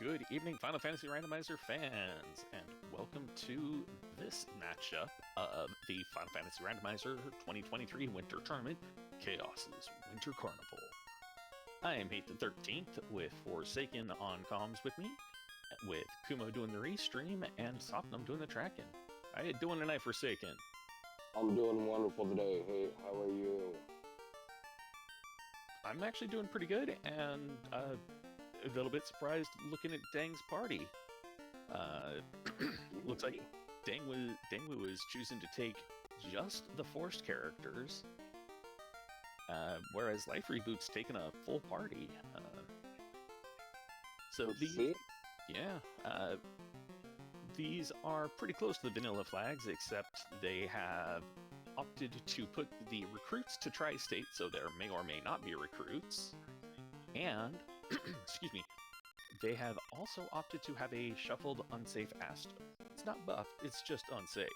Good evening, Final Fantasy Randomizer fans, and welcome to this matchup of the Final Fantasy Randomizer 2023 Winter Tournament, Chaos's Winter Carnival. I am Hate the 13th, with Forsaken on comms with me, with Kumo doing the restream, and Sopnum doing the tracking. How you doing tonight, Forsaken? I'm doing wonderful today. Hey, how are you? I'm actually doing pretty good, and a little bit surprised looking at Deng's party. Looks like Dengwoo is choosing to take just the forced characters, whereas LifeReboot's taking a full party. These are pretty close to the vanilla flags, except they have opted to put the recruits to Tri-State, so there may or may not be recruits, and excuse me, they have also opted to have a shuffled unsafe Astos. It's not buffed, it's just unsafe.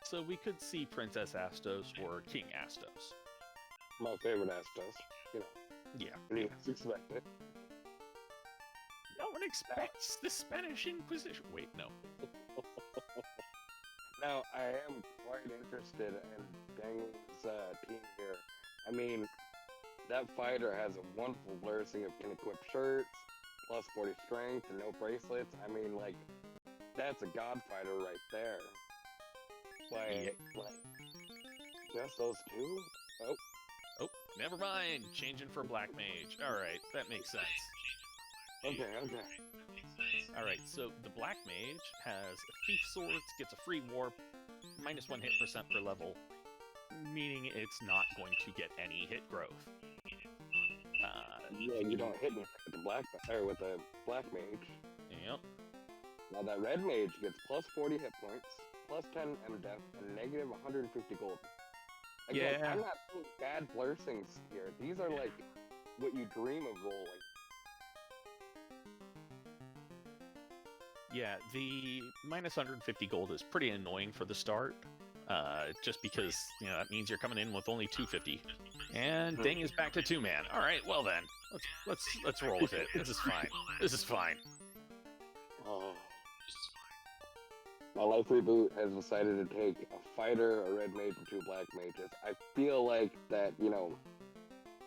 So we could see Princess Astos or King Astos. My favorite Astos, you know. Yeah. You expect it. No one expects the Spanish Inquisition. Wait, no. Now, I am quite interested in Dengwoo's team here. I mean, that fighter has a wonderful blessing of can equip shirts, plus 40 strength, and no bracelets. I mean, like, that's a god fighter right there. Like, just those two? Oh, never mind. Changing for Black Mage. Alright, that makes sense. Okay. Alright, so the Black Mage has Thief Swords, gets a free warp, -1 hit percent per level, meaning it's not going to get any hit growth. Yeah, you don't hit me with the black mage. Yep. Now that red mage gets plus 40 hit points, plus 10 MDef, and negative 150 gold. Again, Yeah. I'm not seeing bad blessings here. These are like what you dream of rolling. Yeah, the -150 gold is pretty annoying for the start, just because, that means you're coming in with only 250. And Deng is back to 2-man. All right, well then, let's roll with it. This is fine. Oh. My LifeReboot has decided to take a fighter, a red mage, and 2 black mages. I feel like that,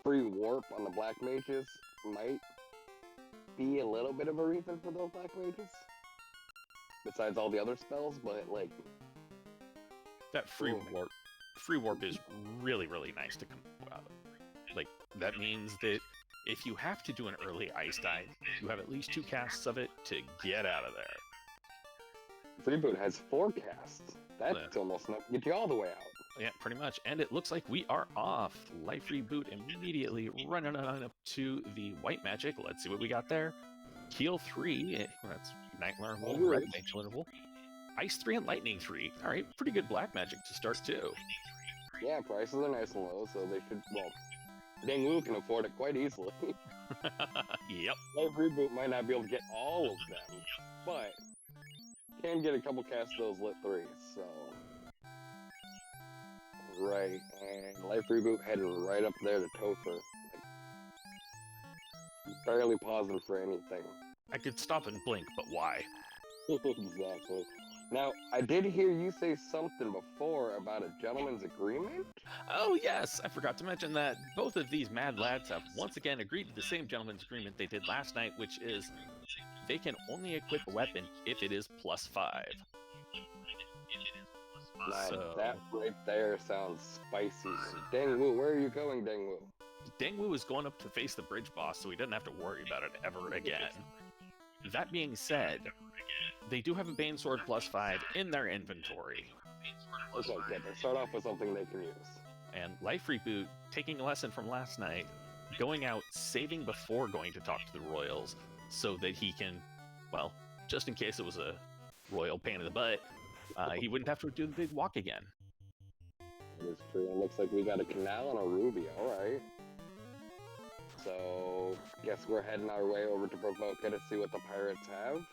free warp on the black mages might be a little bit of a reason for those black mages. Besides all the other spells, but like that free warp is really, really nice to come out of. Like, that means that if you have to do an early ice dive, you have at least 2 casts of it to get out of there. Reboot has 4 casts. That's almost enough to get you all the way out. Yeah, pretty much. And it looks like we are off. LifeReboot immediately running on up to the white magic. Let's see what we got there. Heal 3. That's Night Learnable, Red Mage Learnable. Ice 3 and Lightning 3. Alright, pretty good black magic to start too. Yeah, prices are nice and low, so they should, Dengwoo can afford it quite easily. Yep. LifeReboot might not be able to get all of them, but can get a couple casts of those lit 3s, so. Right, and LifeReboot headed right up there to Topher. Barely pausing for anything. I could stop and blink, but why? Exactly. Now, I did hear you say something before about a gentleman's agreement? Oh, yes! I forgot to mention that both of these mad lads have once again agreed to the same gentleman's agreement they did last night, which is they can only equip a weapon if it is +5. Nice. So, that right there sounds spicy. Dengwoo, where are you going, Dengwoo? Dengwoo is going up to face the bridge boss, so he doesn't have to worry about it ever again. That being said, they do have a Bane Sword +5 in their inventory. Okay, good. They start off with something they can use. And LifeReboot, taking a lesson from last night, going out, saving before going to talk to the Royals, so that he can, just in case it was a royal pain in the butt, he wouldn't have to do the big walk again. It is true. It looks like we got a canal and a ruby. Alright. So, guess we're heading our way over to Provoca to see what the pirates have.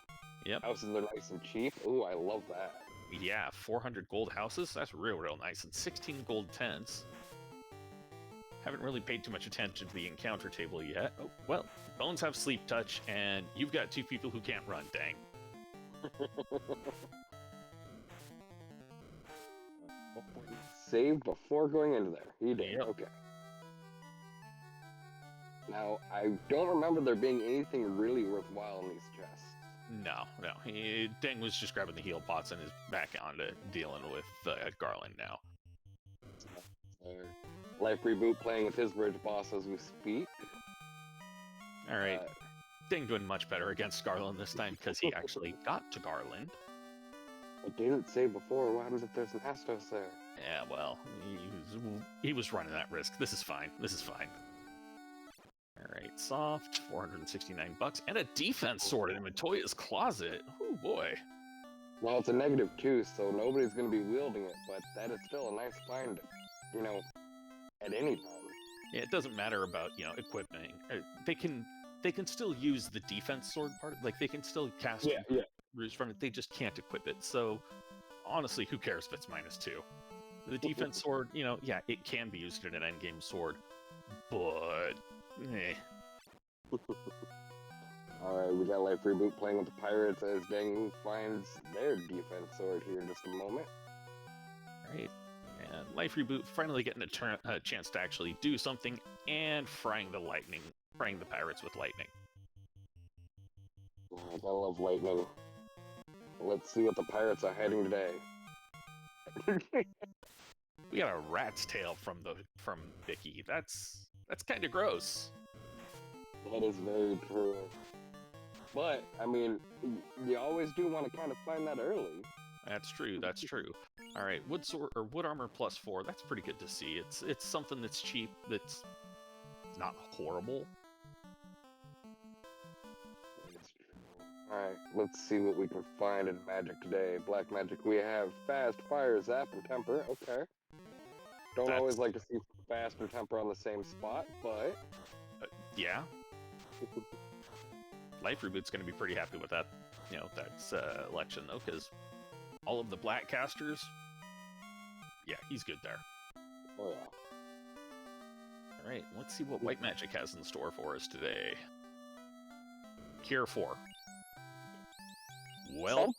Yep. Houses are nice and cheap. Ooh, I love that. Yeah, 400 gold houses. That's real nice. And 16 gold tents. Haven't really paid too much attention to the encounter table yet. Oh, well, Bones have sleep touch, and you've got two people who can't run, dang. Saved before going into there. He did. Yep. Okay. Now, I don't remember there being anything really worthwhile in these chests. No. Deng was just grabbing the heal pots and is back on to dealing with Garland now. LifeReboot playing with his bridge boss as we speak. Alright. Deng doing much better against Garland this time because he actually got to Garland. I didn't say before, what happens if there's an Astos there? Yeah, well, he was running that risk. This is fine. Alright, soft, 469 bucks, and a defense sword in Matoya's closet. Oh boy. Well, it's a -2, so nobody's going to be wielding it, but that is still a nice find, you know, at any time. Yeah, it doesn't matter about, equipment. They can still use the defense sword part. Like, they can still cast ruse from it. They just can't equip it. So, honestly, who cares if it's -2? The defense sword, it can be used in an endgame sword, but Alright, we got LifeReboot playing with the pirates as Dengwoo finds their defense sword here in just a moment. Right. And LifeReboot finally getting a chance to actually do something and frying the pirates with lightning. Oh, I love lightning. Let's see what the pirates are hiding today. We got a rat's tail from Vicky. That's kind of gross. That is very true. But, I mean, you always do want to kind of find that early. That's true. All right, wood armor +4. That's pretty good to see. It's something that's cheap. That's not horrible. Alright, let's see what we can find in magic today. Black magic, we have fast, fire, zap, and temper. Okay. Don't always like to see fast or temper on the same spot, but... yeah. LifeReboot's going to be pretty happy with that, that election, though, because all of the black casters, yeah, he's good there. Oh, yeah. Alright, let's see what white magic has in store for us today. Cure 4. Well,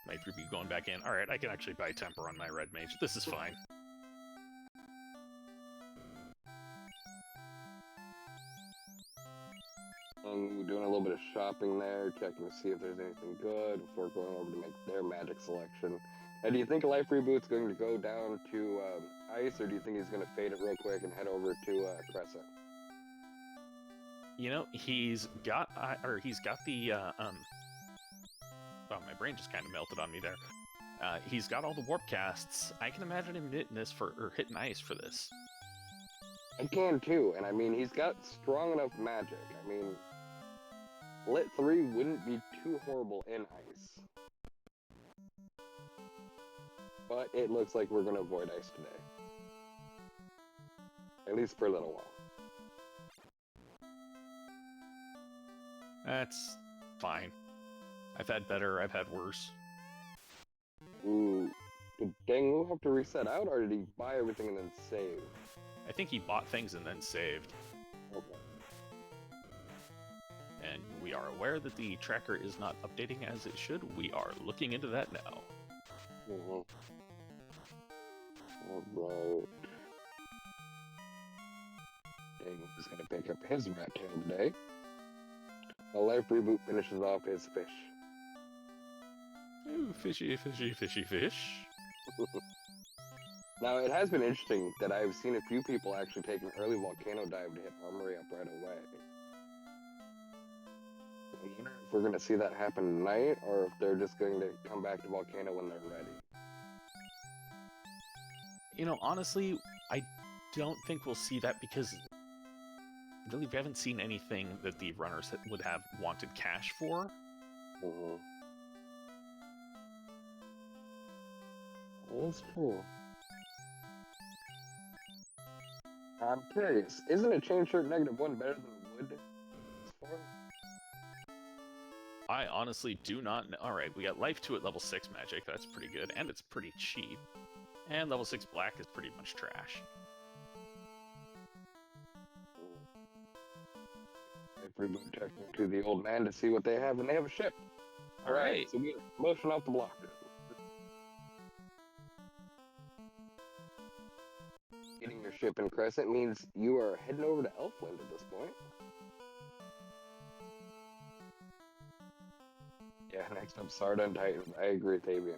LifeReboot going back in. Alright, I can actually buy temper on my red mage. This is fine. And we're doing a little bit of shopping there, checking to see if there's anything good before going over to make their magic selection. Now, do you think LifeReboot's going to go down to ice, or do you think he's going to fade it real quick and head over to Crescent? He's got the oh, my brain just kind of melted on me there. He's got all the warp casts. I can imagine him hitting ice for this. I can too, and I mean, he's got strong enough magic. I mean, Lit 3 wouldn't be too horrible in ice. But it looks like we're going to avoid ice today. At least for a little while. That's fine. I've had better, I've had worse. Ooh. Did Dengwoo have to reset out, or did he buy everything and then save? I think he bought things and then saved. Okay. And we are aware that the tracker is not updating as it should. We are looking into that now. Alright. Dengwoo's gonna pick up his rat tail today. While LifeReboot finishes off his fish. Ooh, fishy, fishy, fishy fish. Now, it has been interesting that I've seen a few people actually take an early volcano dive to hit armory up right away. I wonder if we're going to see that happen tonight, or if they're just going to come back to volcano when they're ready. Honestly, I don't think we'll see that because really we haven't seen anything that the runners would have wanted cash for. That's true. I'm curious, isn't a chain shirt -1 better than wood? I honestly do not know. Alright, we got life 2 at level 6 magic. That's pretty good, and it's pretty cheap. And level 6 black is pretty much trash. LifeReboot checking to the old man to see what they have, and they have a ship. All right, so we have motion off the block. Getting your ship in Crescent means you are heading over to Elfland at this point. Yeah, next up, Sarda and Titans. I agree with Avian.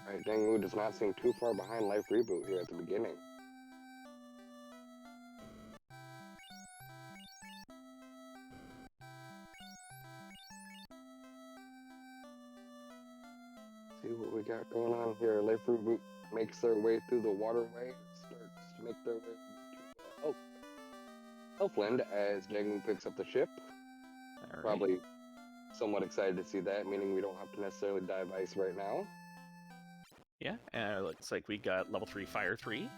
Alright, Dengwoo does not seem too far behind LifeReboot here at the beginning. See what we got going on here. LifeReboot makes their way through the waterway and starts to make their way to Elfland as Dengwoo picks up the ship. Right. Probably somewhat excited to see that, meaning we don't have to necessarily dive ice right now. Yeah, and it looks like we got level 3 Fire 3.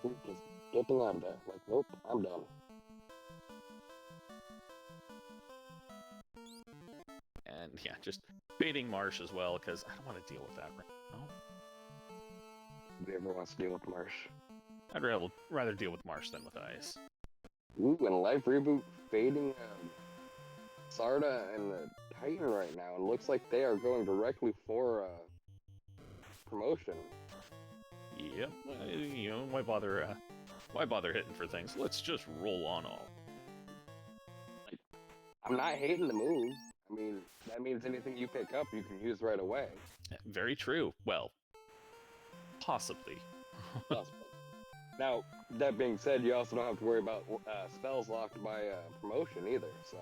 Just dipping on that. Like, nope, I'm done. And yeah, just baiting Marsh as well, because I don't want to deal with that right now. Nobody ever wants to deal with Marsh. I'd rather deal with Marsh than with Ice. Ooh, and LifeReboot fading Sarda and the Titan right now, and looks like they are going directly for promotion. Yep, you know, why bother hitting for things? Let's just roll on all. Like, I'm not hating the move. I mean, that means anything you pick up, you can use right away. Very true. Well, possibly. Possibly. Now, that being said, you also don't have to worry about spells locked by promotion either, so...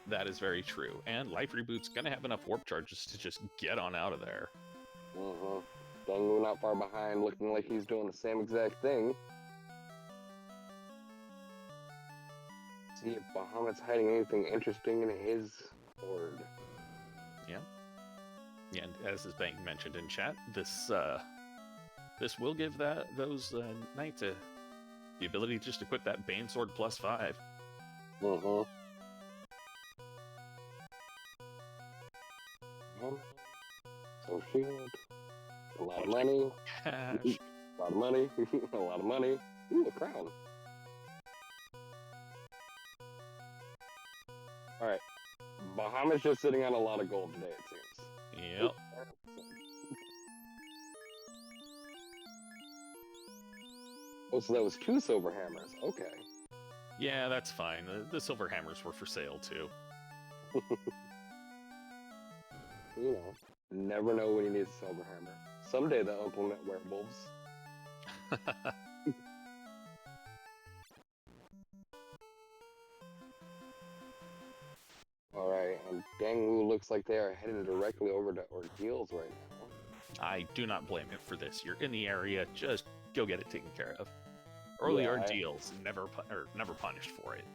That is very true. And LifeReboot's gonna have enough warp charges to just get on out of there. Mm-hmm. Dengwoo not far behind, looking like he's doing the same exact thing. See if Bahamut's hiding anything interesting in his board. Yeah. Yeah, and as is being mentioned in chat, this will give those knights the ability just to equip that Bane Sword +5. Mm-hmm. So shield. A lot of money. Cash. A lot of money. A lot of money. Ooh, a crown. Alright. Bahamut's just sitting on a lot of gold today, it seems. Yep. Oh, so that was 2 silver hammers. Okay. Yeah, that's fine. The silver hammers were for sale, too. You know, never know when you need a silver hammer. Someday they'll implement werewolves. Alright, and Dengwoo looks like they are headed directly over to Ordeals right now. I do not blame him for this. You're in the area, just go get it taken care of. Early ordeals, never punished for it.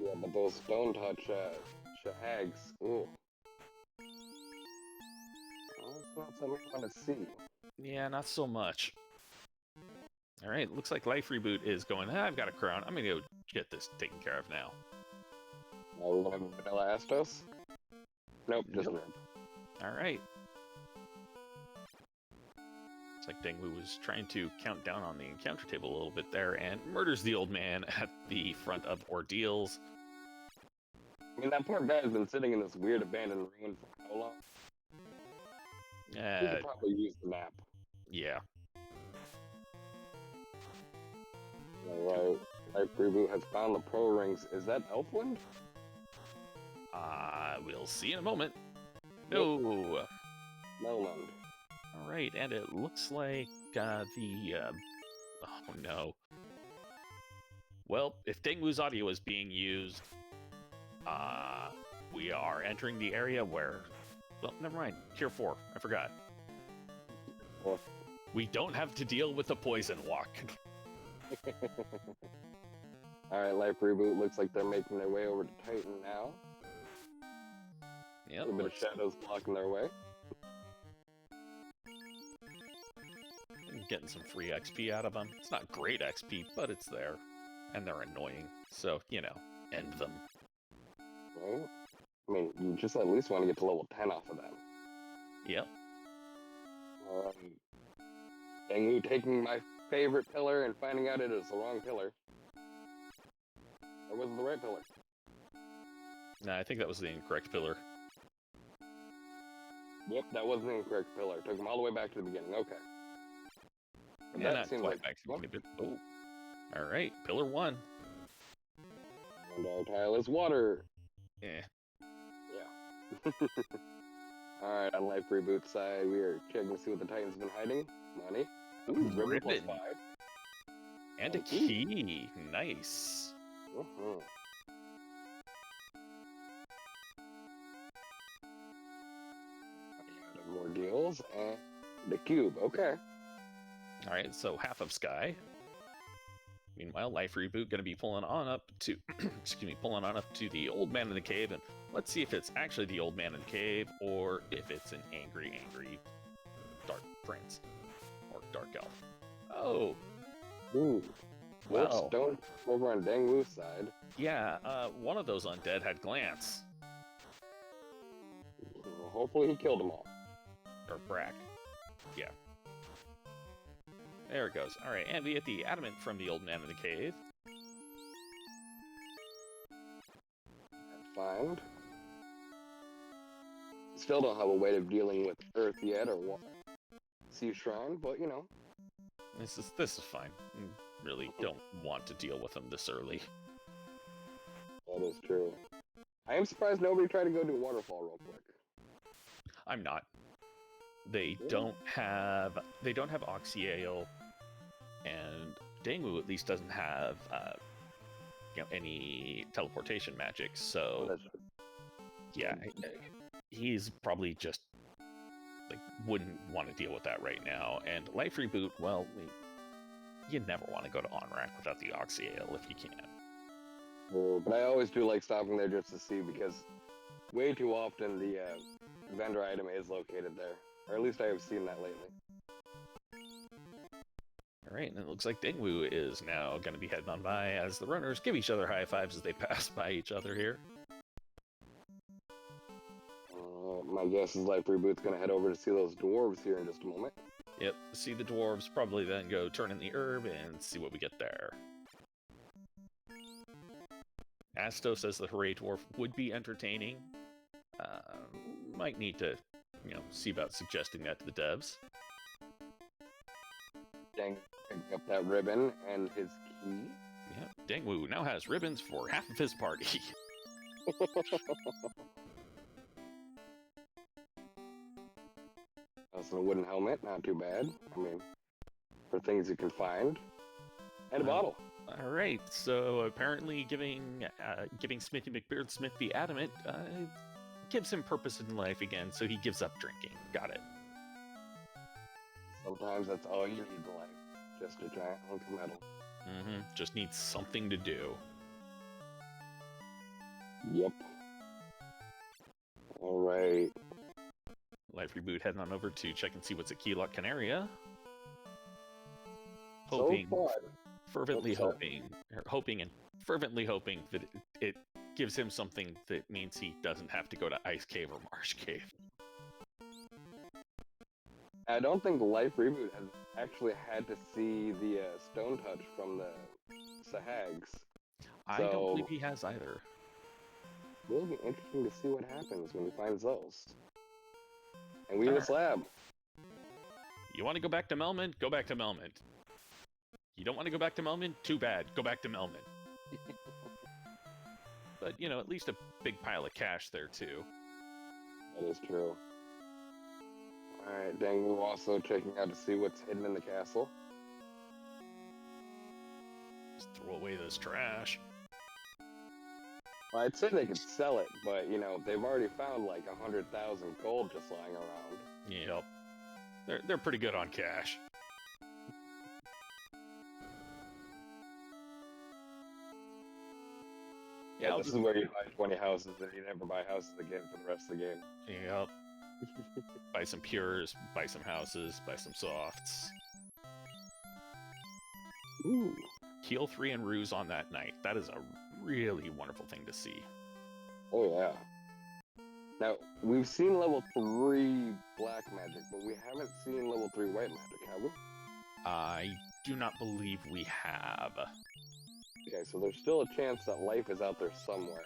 Yeah, but those stone touch shahags, ooh. That's not something I want to see. Yeah, not so much. Alright, looks like LifeReboot is going, I've got a crown. I'm gonna go get this taken care of now. Now we're gonna have Vanilla Astos? Nope, just Nope. Nerd. Alright. Looks like Dengwoo was trying to count down on the encounter table a little bit there and murders the old man at the front of Ordeals. I mean, that poor guy has been sitting in this weird abandoned ruin for how long? He could probably use the map. Yeah. Alright, LifeReboot has found the pro rings. Is that Elfland? We'll see in a moment. Nope. No. Melmond. Alright, and it looks like oh no. Well, if Dengwoo's audio is being used, we are entering the area where... Well, never mind. Cure 4. I forgot. Well, We don't have to deal with the poison walk. Alright, LifeReboot looks like they're making their way over to Titan now. Yep, A little bit of shadows blocking their way. getting some free XP out of them. It's not great XP, but it's there. And they're annoying, so, you know, end them. Right? I mean, you just at least want to get to level 10 off of them. Yep. Dengwoo taking my favorite pillar and finding out it is the wrong pillar. Or was it the right pillar? Nah, I think that was the incorrect pillar. Yep, that was the incorrect pillar. Took him all the way back to the beginning. Okay. But Yeah, that not seems quite like back to the beginning, but... Oh. Alright, pillar 1. And our tile is water. Yeah. Yeah. Alright, on LifeReboot side, we are checking to see what the Titan's been hiding. Money. Ooh, ribbon +5. And a key. Nice. More deals, and the cube. Okay. Alright, so half of Sky. Meanwhile, LifeReboot gonna be pulling on up to pulling on up to the old man in the cave, and let's see if it's actually the old man in the cave, or if it's an angry dark prince. Or dark elf. Oh! Ooh. Well. Stone over on Dengwoo's side. Yeah, one of those undead had glance. Well, hopefully he killed them all. Or Brack. Yeah. There it goes. Alright, and we get the adamant from the old man in the cave. Find. Still don't have a way of dealing with Earth yet, or what? Sea Shrine, but you know. This is fine. Really don't want to deal with them this early. That is true. I am surprised nobody tried to go do a waterfall real quick. I'm not. They don't have Oxyale, and Dengwoo at least doesn't have any teleportation magic. So yeah, he's probably just wouldn't want to deal with that right now. And LifeReboot, well, you never want to go to Onrak without the Oxyale if you can. But I always do like stopping there just to see, because way too often the vendor item is located there. Or at least I have seen that lately. Alright, and it looks like Dengwoo is now going to be heading on by as the runners give each other high fives as they pass by each other here. My guess is LifeReboot's going to head over to see those dwarves here in just a moment. Yep, see the dwarves, probably then go turn in the herb and see what we get there. Asto says the Hooray Dwarf would be entertaining. Might need to, see about suggesting that to the devs. Dang, picked up that ribbon and his key. Yeah, Dengwoo now has ribbons for half of his party. Also a wooden helmet, not too bad. I mean, for things you can find. And a bottle. Alright, so apparently giving Smithy McBeardsmith the adamant gives him purpose in life again, so he gives up drinking. Got it. Sometimes that's all you need in life. Just a giant hunk of metal. Just needs something to do. Yep. Alright. LifeReboot heading on over to check and see what's at Keylock Canaria. Fervently hoping that it gives him something that means he doesn't have to go to Ice Cave or Marsh Cave. I don't think LifeReboot has actually had to see the Stone Touch from the Sahags. I don't believe he has either. It'll be interesting to see what happens when he finds those. And we have a slab. You want to go back to Melman? Go back to Melman. You don't want to go back to Melman? Too bad. Go back to Melman. But, at least a big pile of cash there, too. That is true. Alright, Dengwoo also checking out to see what's hidden in the castle. Just throw away this trash. Well, I'd say they could sell it, but, they've already found like 100,000 gold just lying around. Yep. They're pretty good on cash. Yeah, this is where you buy 20 houses and you never buy houses again for the rest of the game. Yep. Buy some pures, buy some houses, buy some softs. Ooh. Heal 3 and ruse on that night. That is a really wonderful thing to see. Oh, yeah. Now, we've seen level 3 black magic, but we haven't seen level 3 white magic, have we? I do not believe we have. Okay, so there's still a chance that life is out there somewhere.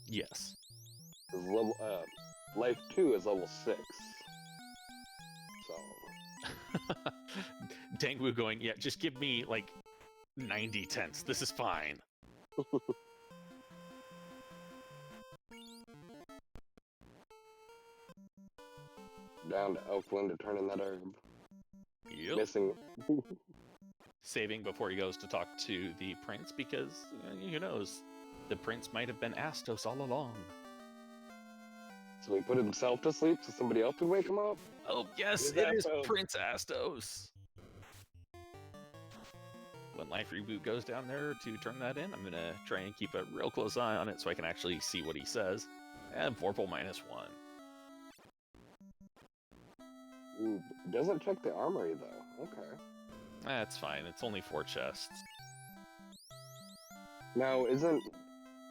Yes. 'Cause life 2 is level 6. So... Dengwoo going, yeah, just give me, like, 90 tenths. This is fine. Down to Elfland to turn in that herb. Yep. Missing. Saving before he goes to talk to the prince because, who knows, the prince might have been Astos all along. So he put himself to sleep so somebody else would wake him up? Oh, yes, it is Prince Astos. When LifeReboot goes down there to turn that in, I'm going to try and keep a real close eye on it so I can actually see what he says. And Vorpal -1. Ooh, doesn't check the armory, though. Okay. That's fine. It's only 4 chests. Now, isn't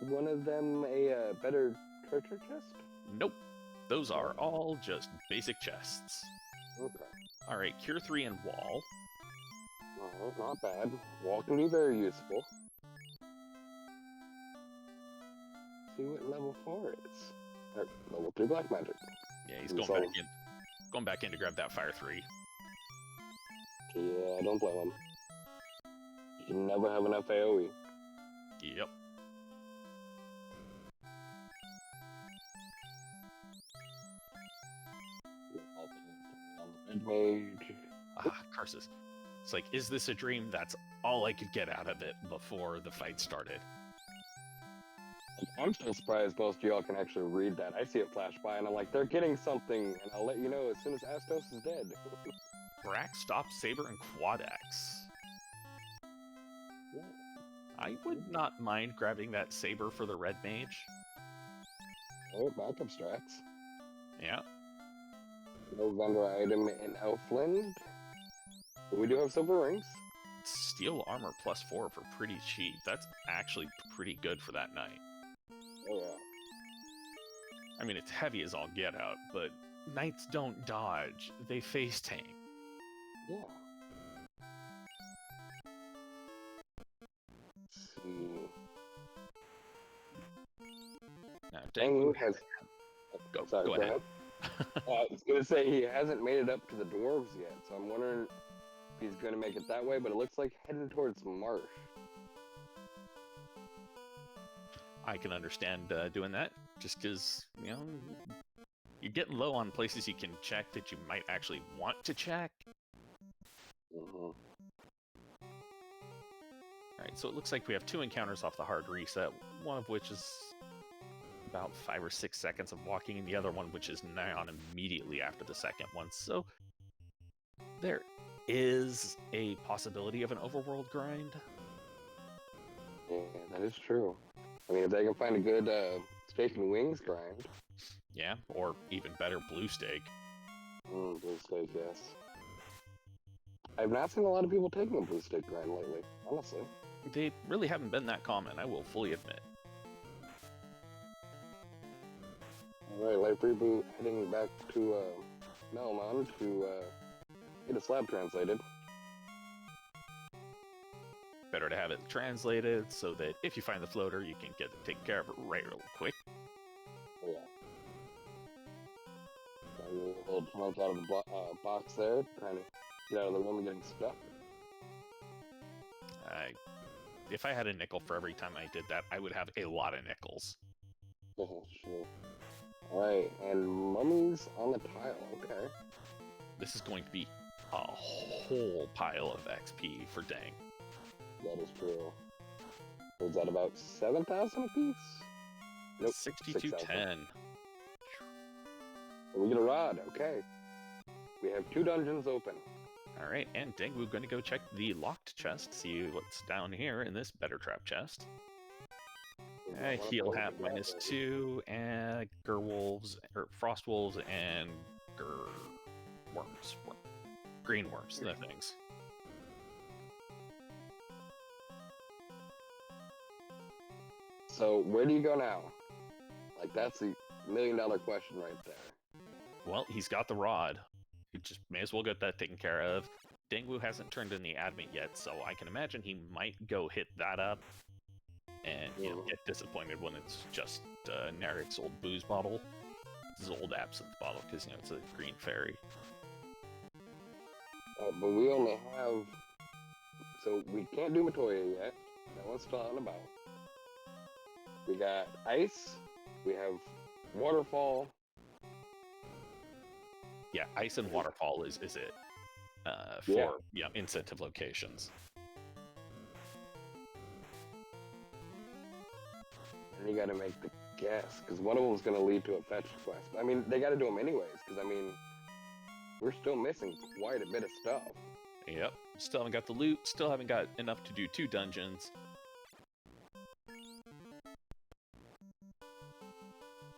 one of them a better treasure chest? Nope. Those are all just basic chests. Okay. Alright, Cure 3 and Wall. Oh, not bad. Wall can be very useful. See what level 4 is. Or level 3 black magic. Yeah, he's going back in. Going back in to grab that Fire 3. Yeah, don't blame him. You can never have enough AoE. Yep. Mage. Ah, curses. It's like, is this a dream? That's all I could get out of it before the fight started. I'm still surprised most of y'all can actually read that. I see it flash by and I'm like, they're getting something, and I'll let you know as soon as Astos is dead. Brack, Stop, Saber, and Quad-Axe. Yeah. I would not mind grabbing that Saber for the Red Mage. Oh, backup strats. Yeah. No vendor item in Elfland. But we do have silver rings. Steel armor +4 for pretty cheap. That's actually pretty good for that night. Oh, yeah. I mean, it's heavy as all get out, but knights don't dodge. They face tank. Yeah. Let's see. Now, Dengwoo has... Go ahead. I was going to say he hasn't made it up to the dwarves yet, so I'm wondering if he's going to make it that way, but it looks like heading towards Marsh. I can understand doing that, just because, you're getting low on places you can check that you might actually want to check. Mm-hmm. Alright, so it looks like we have 2 encounters off the hard reset, one of which is about 5 or 6 seconds of walking, and the other one which is nigh on immediately after the second one. So there is a possibility of an overworld grind. Yeah, that is true. I mean, if they can find a good steak and wings grind. Yeah, or even better, blue steak. Blue steak, yes. I've not seen a lot of people taking a blue steak grind lately, honestly. They really haven't been that common, I will fully admit. Alright, LifeReboot heading back to Melmon to get a slab translated. Better to have it translated so that if you find the floater, you can get it taken care of it real quick. Oh, yeah. A little punch out of the box there, trying to get out of the room and getting stuck. If I had a nickel for every time I did that, I would have a lot of nickels. Sure. Alright, and mummies on the tile, okay. This is going to be a whole pile of XP for Deng. That is true. Was that about 7,000 apiece? Nope, 6210. We get a rod, okay. We have 2 dungeons open. Alright, and Dengwoo going to go check the locked chest, see what's down here in this better trap chest. Heal hat -2, and Gerwolves, or Frost Wolves, and Worms. Green worms, the things. So where do you go now? Like, that's a million-dollar question right there. Well, he's got the rod. He just may as well get that taken care of. Dengwoo hasn't turned in the admit yet, so I can imagine he might go hit that up and get disappointed when it's just Narek's old booze bottle. His old absinthe bottle, because, it's a green fairy. But we only have... So we can't do Matoya yet. That one's still out and about. We got Ice. We have Waterfall. Yeah, Ice and Waterfall is it. For incentive locations. And you gotta make the guess, because one of them's gonna lead to a fetch quest. I mean, they gotta do them anyways, because, I mean, we're still missing quite a bit of stuff. Yep, still haven't got the loot, still haven't got enough to do 2 dungeons.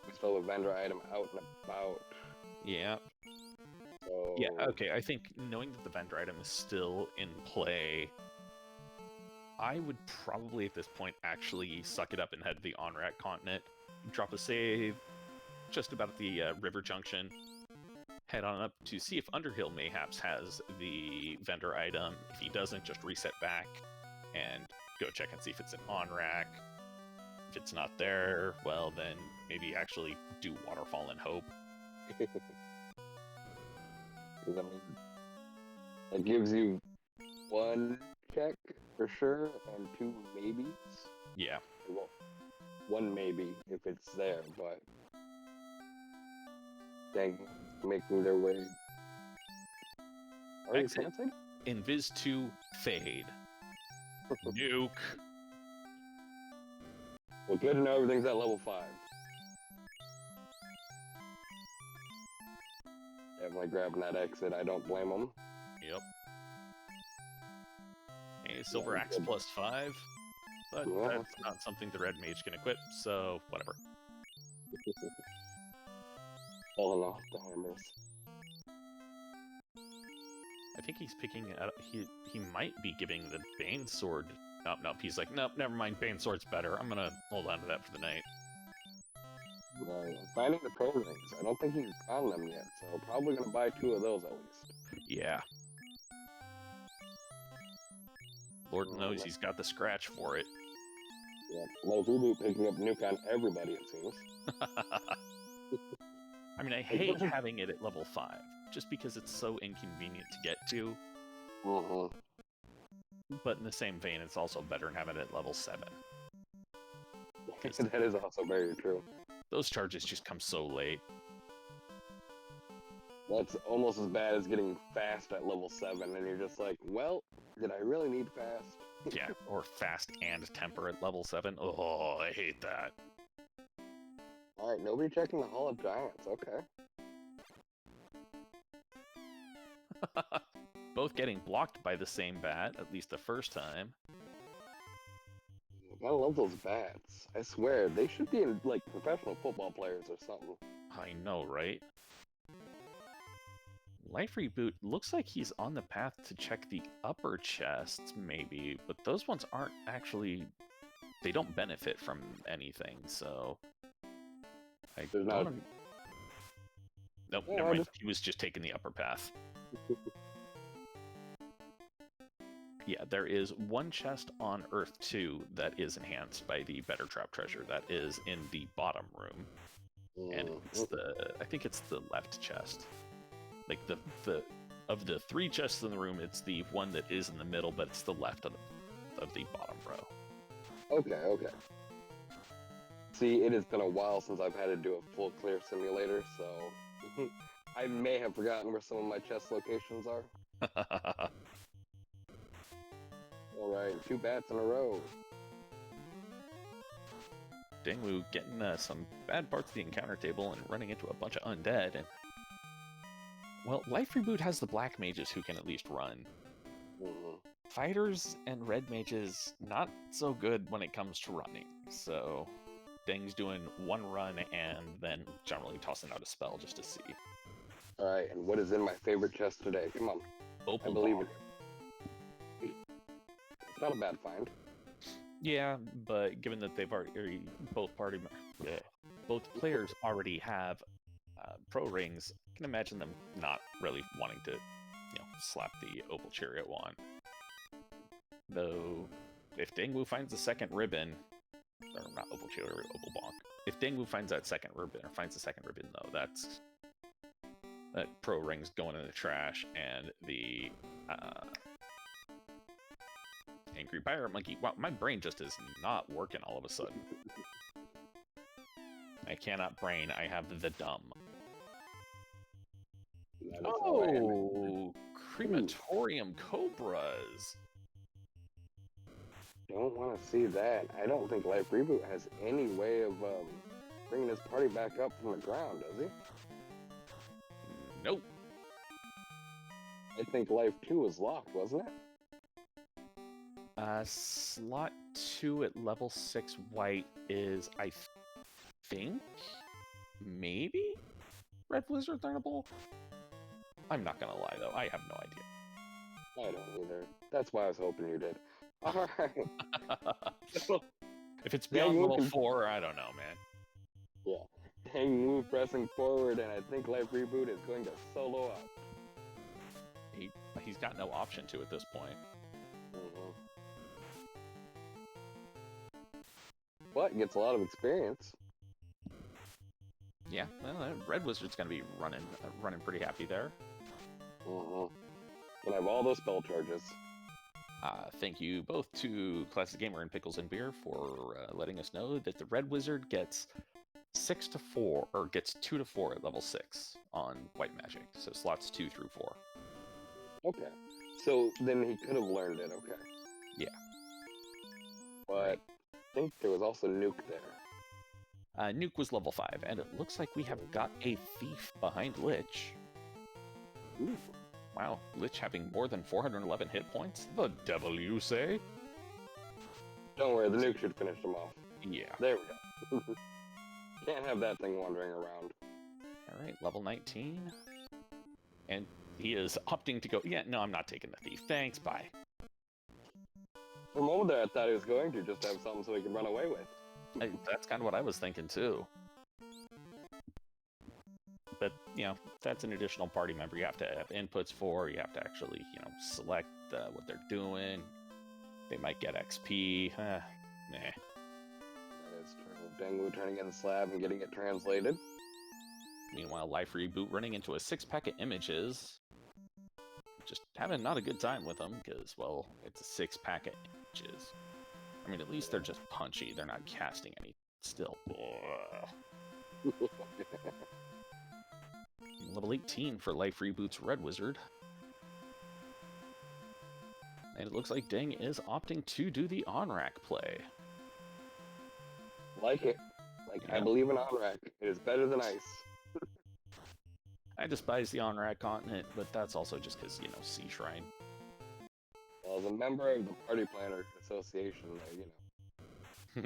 We still have a vendor item out and about. Yeah. So... Yeah, okay, I think knowing that the vendor item is still in play, I would probably at this point actually suck it up and head to the Onrak continent, drop a save just about at the river junction, head on up to see if Underhill mayhaps has the vendor item. If he doesn't, just reset back and go check and see if it's in Onrak. If it's not there, well then maybe actually do Waterfall and hope. Because, I mean, it gives you 1 check for sure and 2 maybes. Yeah. Well, 1 maybe if it's there, but dang, making their way. Are you fancy? Invis 2 fade. Nuke. Well, good to know everything's at level 5. Definitely grabbing that exit. I don't blame them. Yep. Hey, Silver Axe plus 5. But that's not something the Red Mage can equip, so whatever. Falling off the hammers. I think he's picking out. He might be giving the Bane Sword. Nope. He's like, nope, never mind. Bane Sword's better. I'm gonna hold on to that for the night. Finding the pro rings. I don't think he's found them yet, so probably gonna buy 2 of those at least. Yeah. Lord knows he's got the scratch for it. Yeah, LifeReboot picking up nuke on everybody, it seems. I mean, I hate having it at level 5, just because it's so inconvenient to get to. But in the same vein, it's also better than having it at level 7. That is also very true. Those charges just come so late. That's almost as bad as getting fast at level 7, and you're just like, well, did I really need fast? Yeah, or fast and temper at level 7. Oh, I hate that. Alright, nobody checking the Hall of Giants, okay. Both getting blocked by the same bat, at least the first time. I love those bats. I swear, they should be in, like, professional football players or something. I know, right? LifeReboot looks like he's on the path to check the upper chests, maybe, but those ones aren't actually... They don't benefit from anything, so... There's not... Nope, never mind. He was just taking the upper path. Yeah, there is 1 chest on Earth 2 that is enhanced by the Better Trap treasure. That is in the bottom room. And it's I think it's the left chest. Like, of the 3 chests in the room, it's the one that is in the middle, but it's the left of the bottom row. Okay. See, it has been a while since I've had to do a full clear simulator, so I may have forgotten where some of my chest locations are. Alright, 2 bats in a row. Dengwoo getting some bad parts of the encounter table and running into a bunch of undead. And well, LifeReboot has the black mages who can at least run. Fighters and red mages, not so good when it comes to running. So Deng's doing 1 run and then generally tossing out a spell just to see. Alright, and what is in my favorite chest today? Come on. Opal I believe Bomb. in you. It's not a bad find. Yeah, but given that they've already both players already have pro rings, I can imagine them not really wanting to, slap the opal chariot one. Though, if Dengwoo finds the second ribbon, or not opal chariot, opal bonk. If Dengwoo finds that second ribbon, or finds the second ribbon, though, that pro ring's going in the trash, and the Angry Pirate Monkey. Wow, my brain just is not working all of a sudden. I cannot brain. I have the dumb. Oh, crematorium cobras. Don't want to see that. I don't think LifeReboot has any way of bringing his party back up from the ground, does he? Nope. I think Life 2 was locked, wasn't it? Slot 2 at level 6 white is, I think, maybe Red Blizzard learnable? I'm not gonna lie, though. I have no idea. I don't either. That's why I was hoping you did. Alright. If it's beyond level 4, I don't know, man. Yeah. Dengwoo pressing forward, and I think LifeReboot is going to solo up. He's got no option to at this point. But gets a lot of experience. Yeah, well, Red Wizard's gonna be running pretty happy there. And I have all those spell charges. Thank you both to Classic Gamer and Pickles and Beer for letting us know that the Red Wizard gets 6 to 4, or gets 2 to 4 at level 6 on White Magic. So slots 2 through 4. Okay. So then he could have learned it, okay. Yeah. But I think there was also Nuke there. Nuke was level 5, and it looks like we have got a thief behind Lich. Ooh. Wow, Lich having more than 411 hit points? The devil you say? Don't worry, the Nuke should finish him off. Yeah. There we go. Can't have that thing wandering around. Alright, level 19. And he is opting to go, yeah, no, I'm not taking the thief. Thanks, bye. For a moment there, I thought he was going to just have something so he could run away with. That's kind of what I was thinking, too. But, that's an additional party member you have to have inputs for. You have to actually, select what they're doing. They might get XP. Nah. That is true. Dengwoo turning in the slab and getting it translated. Meanwhile, LifeReboot running into a 6-pack of images. Just having not a good time with them, because, well, it's a 6-pack of images. I mean, at least they're just punchy. They're not casting any. Still. Level 18 for LifeReboot's Red Wizard. And it looks like Deng is opting to do the on-rack play. Like it. I believe in on-rack. It is better than ice. I despise the on-rack continent, but that's also just because, Sea Shrine. Well, as a member of the Party Planner Association,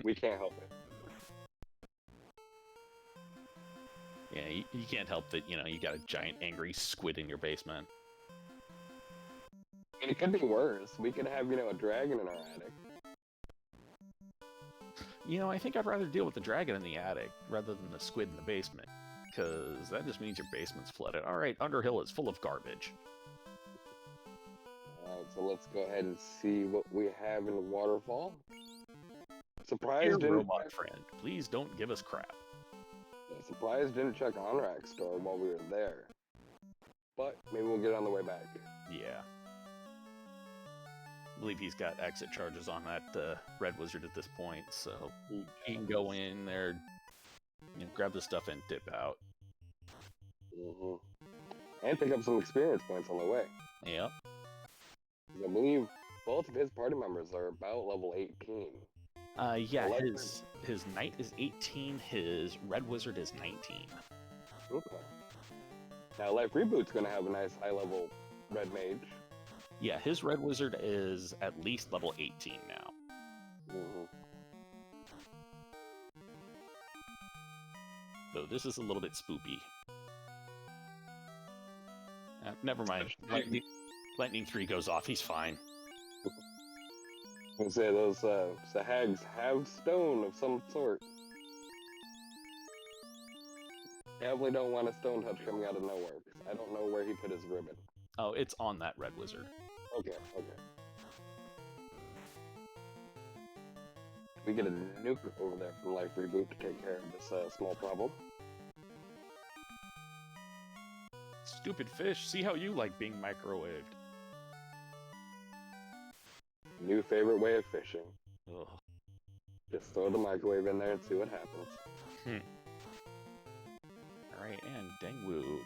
we can't help it. Yeah, you can't help that, you got a giant angry squid in your basement. I mean, it could be worse. We could have, a dragon in our attic. I think I'd rather deal with the dragon in the attic rather than the squid in the basement. Because that just means your basement's flooded. Alright, Underhill is full of garbage. Alright, so let's go ahead and see what we have in the waterfall. Surprised Dear robot friend, please don't give us crap. Surprised didn't check on-rack store while we were there. But maybe we'll get on the way back. Yeah. I believe he's got exit charges on that Red Wizard at this point, so he can go in there, grab the stuff and dip out. And pick up some experience points on the way. Yep. I believe both of his party members are about level 18. Yeah, his Knight is 18, his Red Wizard is 19. Okay. Now LifeReboot's gonna have a nice high-level Red Mage. Yeah, his Red Wizard is at least level 18 now. Though this is a little bit spoopy. Never mind. Lightning 3 goes off, he's fine. I say those Sahags have stone of some sort. Definitely don't want a stone touch coming out of nowhere, because I don't know where he put his ribbon. Oh, it's on that red wizard. Okay. We get a nuke over there from LifeReboot to take care of this small problem. Stupid fish, see how you like being microwaved. New favorite way of fishing. Ugh. Just throw the microwave in there and see what happens. Alright, and Dengwoo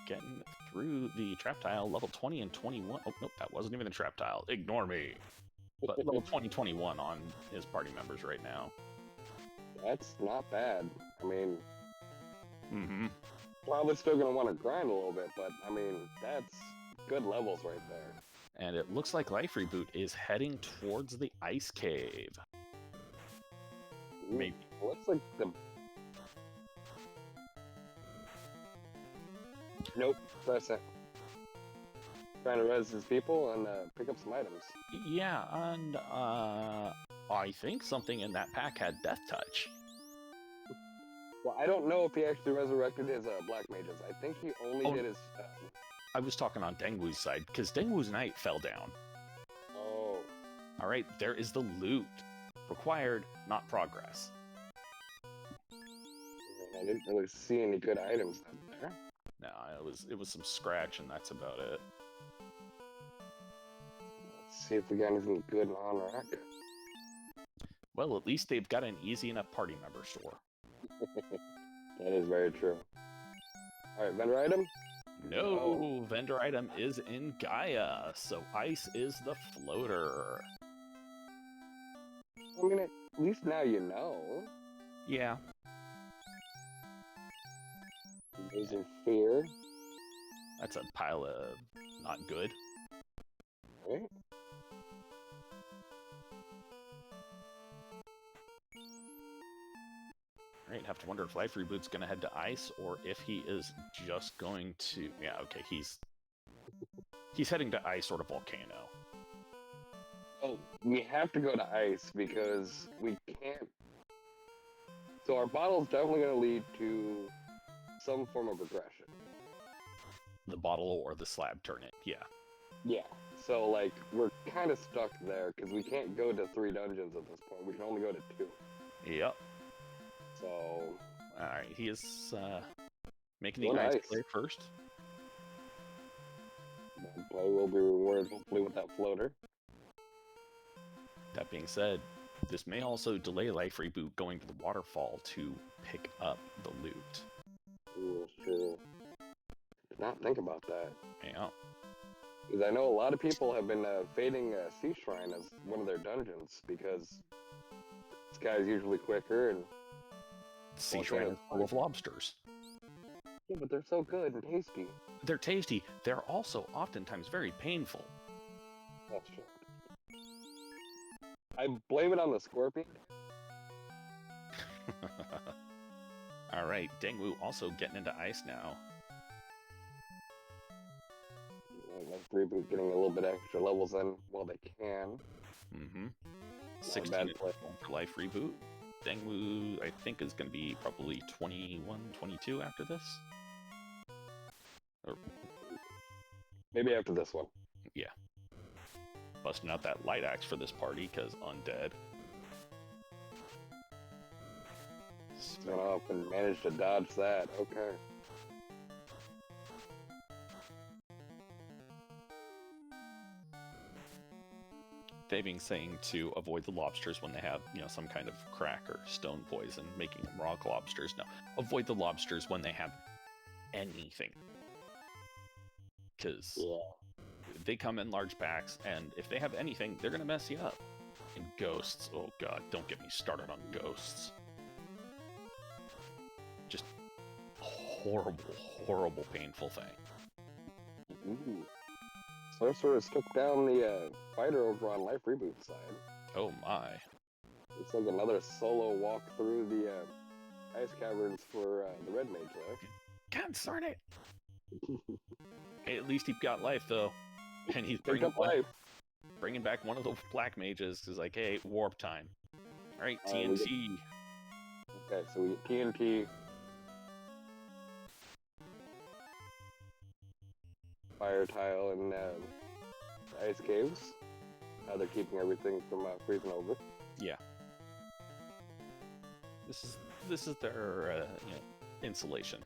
getting through the trap tile, level 20 and 21. Oh, nope, that wasn't even the trap tile. Ignore me. But level 20, 21 on his party members right now. That's not bad. I mean, probably still going to want to grind a little bit, but I mean, that's good levels right there. And it looks like LifeReboot is heading towards the ice cave. Maybe. Looks like the... Nope, press it. Trying to res his people and pick up some items. Yeah, and I think something in that pack had Death Touch. Well, I don't know if he actually resurrected his black mages. I think he only did his... I was talking on Dengwoo's side, because Dengwoo's knight fell down. Oh. Alright, there is the loot. Required, not progress. I didn't really see any good items there. No, it was some scratch, and that's about it. Let's see if we got anything good on rack. Well, at least they've got an easy enough party member store. That is very true. Alright, vendor item? No, vendor item is in Gaia, so ice is the floater. I mean, at least now you know. Yeah. Losing fear. That's a pile of not good. Right? Right, have to wonder if LifeReboot's gonna head to ice or if he is just going to... Yeah, okay, he's heading to ice or to volcano. Oh, we have to go to ice because we can't... So our bottle's definitely going to lead to some form of regression. The bottle or the slab turn it, yeah. Yeah, so like, we're kind of stuck there because we can't go to 3 dungeons at this point. We can only go to 2. Yep. So... Alright, he is making the ice play first. That play will be rewarded hopefully with that floater. That being said, this may also delay LifeReboot going to the waterfall to pick up the loot. Ooh, that's true. Did not think about that. Yeah. Because I know a lot of people have been fading Sea Shrine as one of their dungeons because this guy's usually quicker and... Sea Shrine is full of lobsters. Yeah, but they're so good and tasty. They're tasty. They're also oftentimes very painful. That's true. I blame it on the scorpion. Alright, Dengwoo also getting into ice now. LifeReboot getting a little bit extra levels in while they can. 16 for LifeReboot. Dengwoo, I think, is going to be probably 21, 22 after this. Or... Maybe after this one. Yeah. Busting out that light axe for this party, because undead. Spin up and managed to dodge that. Okay. They being saying to avoid the lobsters when they have, you know, some kind of crack or stone poison, making them rock lobsters. No, avoid the lobsters when they have anything. Because they come in large packs, and if they have anything, they're going to mess you up. And ghosts, oh god, don't get me started on ghosts. Just horrible, horrible, painful thing. Ooh. Sorceress took down the fighter over on LifeReboot's side. Oh my. It's like another solo walk through the ice caverns for the red mage there. God darn it! Hey, at least he's got life, though. And he's picked up life. bringing back one of the black mages is like, hey, warp time. All right, TNT. Okay, so we get TNT. Fire tile and ice caves. How they're keeping everything from freezing over. Yeah. This is their insulation.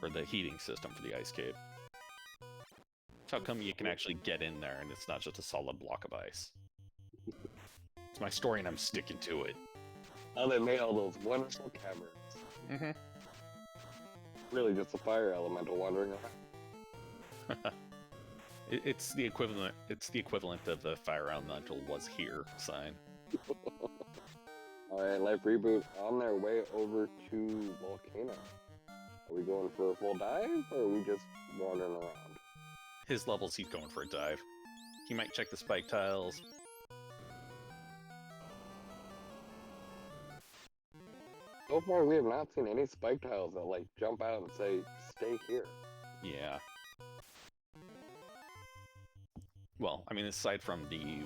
Or the heating system for the ice cave. How come you can actually get in there and it's not just a solid block of ice? It's my story and I'm sticking to it. How they made all those wonderful caverns. Mm-hmm. Really just a fire elemental wandering around. It's the equivalent. It's the equivalent of the fire elemental was here sign. All right, LifeReboot on their way over to Volcano. Are we going for a full dive, or are we just wandering around? His levels, he's going for a dive. He might check the spike tiles. So far, we have not seen any spike tiles that like jump out and say, "Stay here." Yeah. Well, I mean, aside from the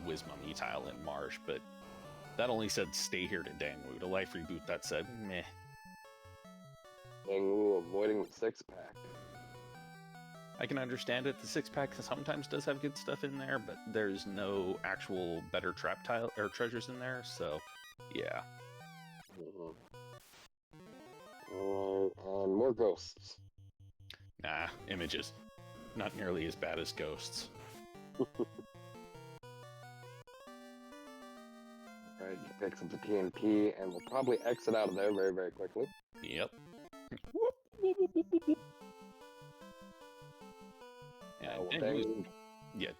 Whiz Mummy tile in Marsh, but that only said stay here to Dengwoo. To LifeReboot, that said meh. Dengwoo avoiding the six-pack. I can understand it. The six-pack sometimes does have good stuff in there, but there's no actual better trap tile or treasures in there, so yeah. And more ghosts. Nah, images. Not nearly as bad as ghosts. Alright, he picks up the TNT, and we'll probably exit out of there very, very quickly. Yep.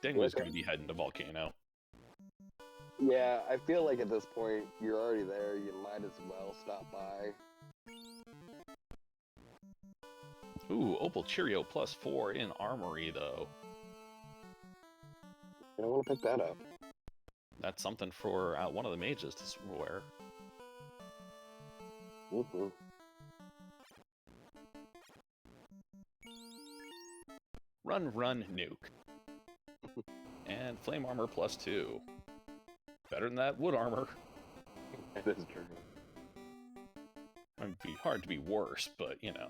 Dengwoo's going to be heading to Volcano. Yeah, I feel like at this point, you're already there. You might as well stop by. Ooh, Opal Cheerio +4 in Armory, though. I don't want to pick that up. That's something for one of the mages to wear. Mm-hmm. Run, nuke. And Flame Armor +2. Better than that wood armor. That is true. It'd be hard to be worse, but you know.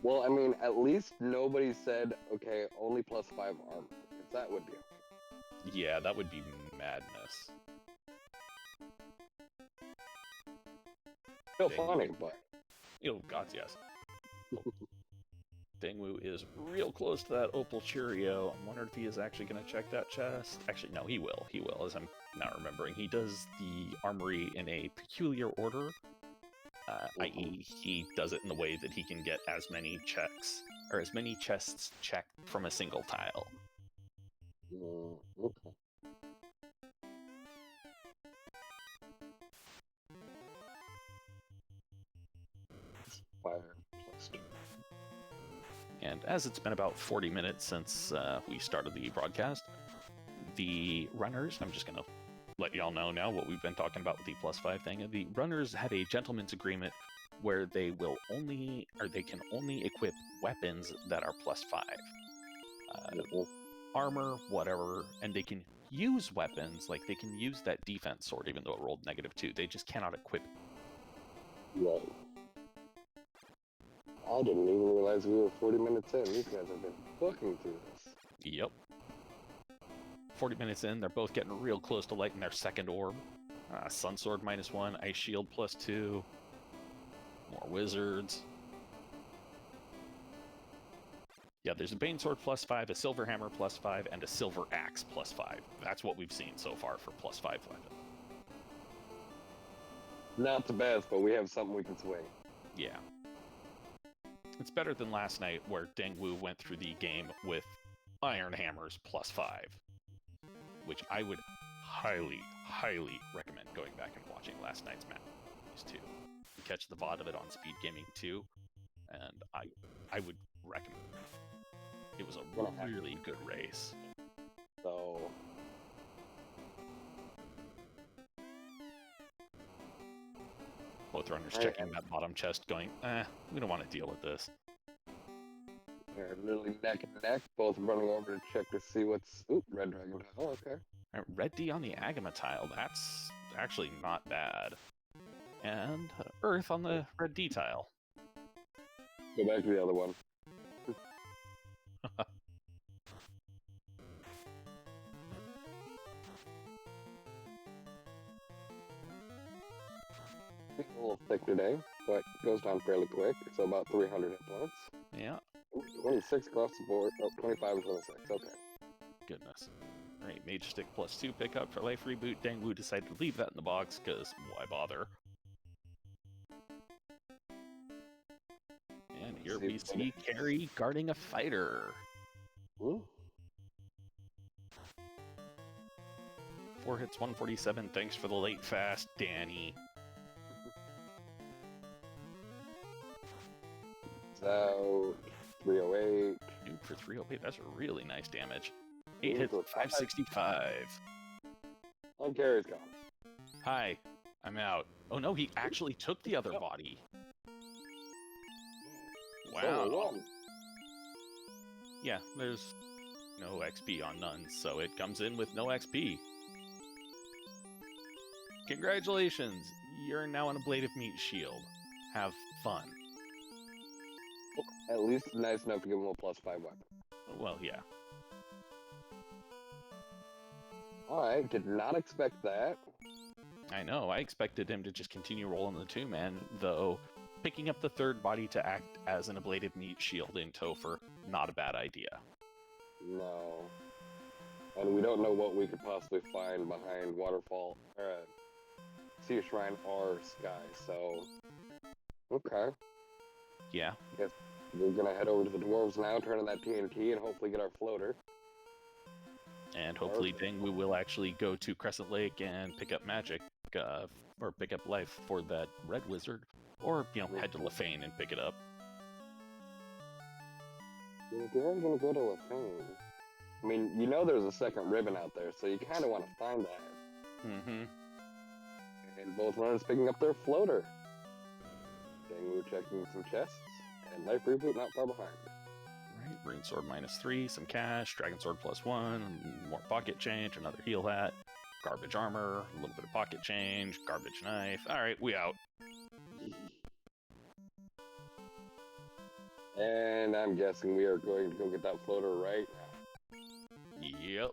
Well, I mean, at least nobody said, okay, only +5 armor. Because that would be okay. Yeah, that would be madness. Still funny, but... Oh, God, yes. Dengwoo is real close to that Opal Cheerio. I'm wondering if he is actually going to check that chest. Actually, no, he will. He will, as I'm now remembering. He does the armory in a peculiar order. I.e., he does it in the way that he can get as many checks, or as many chests checked from a single tile. Okay. Fire +2. And as it's been about 40 minutes since we started the broadcast, the runners, I'm just going to let y'all know now what we've been talking about with the +5 thing. The runners had a gentleman's agreement where they will only, or they can only equip weapons that are +5. Armor, whatever, and they can use weapons, like they can use that defense sword even though it rolled -2. They just cannot equip it. Right. I didn't even realize we were 40 minutes in. These guys have been fucking through this. Yep. 40 minutes in, they're both getting real close to lighting their second orb. Sun Sword -1, Ice Shield +2. More wizards. Yeah, there's a Bane Sword +5, a Silver Hammer +5, and a Silver Axe +5. That's what we've seen so far for +5 weapon. Not the best, but we have something we can swing. Yeah. It's better than last night where Dengwoo went through the game with Iron Hammers +5. Which I would highly, highly recommend going back and watching last night's match too. You catch the VOD of it on Speed Gaming 2, and I would recommend it. It was a really good race. So... Both runners checking that bottom chest going, we don't want to deal with this. They're literally neck and neck, both running over to check to see what's... Oop, red dragon tile, okay. Red D on the Agama tile, that's actually not bad. And Earth on the red D tile. Go back to the other one. A little thick today, but goes down fairly quick. So about 300 hit points. Yeah. 26 across the board. Oh, 25 and 26. Okay. Goodness. Alright, Mage Stick +2 pickup for Life Reboot. Dengwoo decided to leave that in the box, because why bother? And here we see Carrie guarding a fighter. Ooh. 4 hits, 147. Thanks for the late fast, Danny. So, 308. Dude, for 308, that's really nice damage. 8 hits, 565. Oh, Gary's gone. Hi, I'm out. Oh no, he actually took the other body. Wow. Yeah, there's no XP on none, so it comes in with no XP. Congratulations, you're now an ablative meat shield. Have fun. At least nice enough to give him a +5 weapon. Well, yeah. Alright, did not expect that. I know, I expected him to just continue rolling the 2-man, though picking up the third body to act as an ablative meat shield in Topher, not a bad idea. No. And we don't know what we could possibly find behind Waterfall, or Sea Shrine or Sky, so... Okay. Yeah. Guess we're gonna head over to the Dwarves now, turn on that TNT, and hopefully get our floater. And hopefully Dengwoo will actually go to Crescent Lake and pick up magic, or pick up life for that red wizard, or, you know, head to Lefane and pick it up. They're gonna go to Lefane. I mean, you know there's a second ribbon out there, so you kind of want to find that. Mm-hmm. And both runners picking up their floater. Dengwoo checking some chests, and LifeReboot not far behind. Right, Rune Sword -3, some cash, Dragon Sword +1, more pocket change, another heal hat, garbage armor, a little bit of pocket change, garbage knife. Alright, we out. And I'm guessing we are going to go get that floater right now. Yep.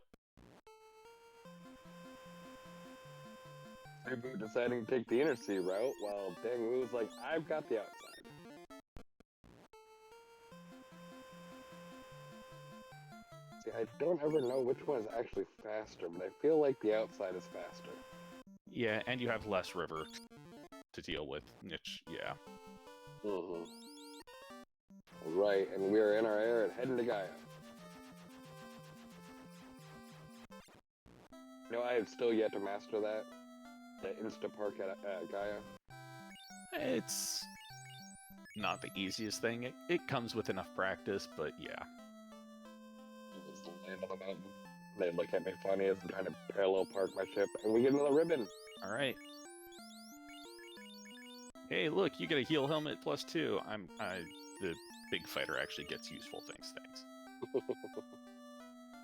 LifeReboot deciding to take the inner sea route, while Dengwoo's like, I've got the outside. See, I don't ever know which one is actually faster, but I feel like the outside is faster. Yeah, and you have less river to deal with, which, yeah. Mm-hmm. Right, and we are in our air and heading to Gaia. You know, I have still yet to master that. The Insta-Park at Gaia. It's not the easiest thing. It comes with enough practice, but yeah. It's the land on the mountain. They look at me funny as I'm trying to parallel park my ship, and we get another ribbon. Alright. Hey, look, you get a heal helmet +2. The big fighter actually gets useful things, thanks.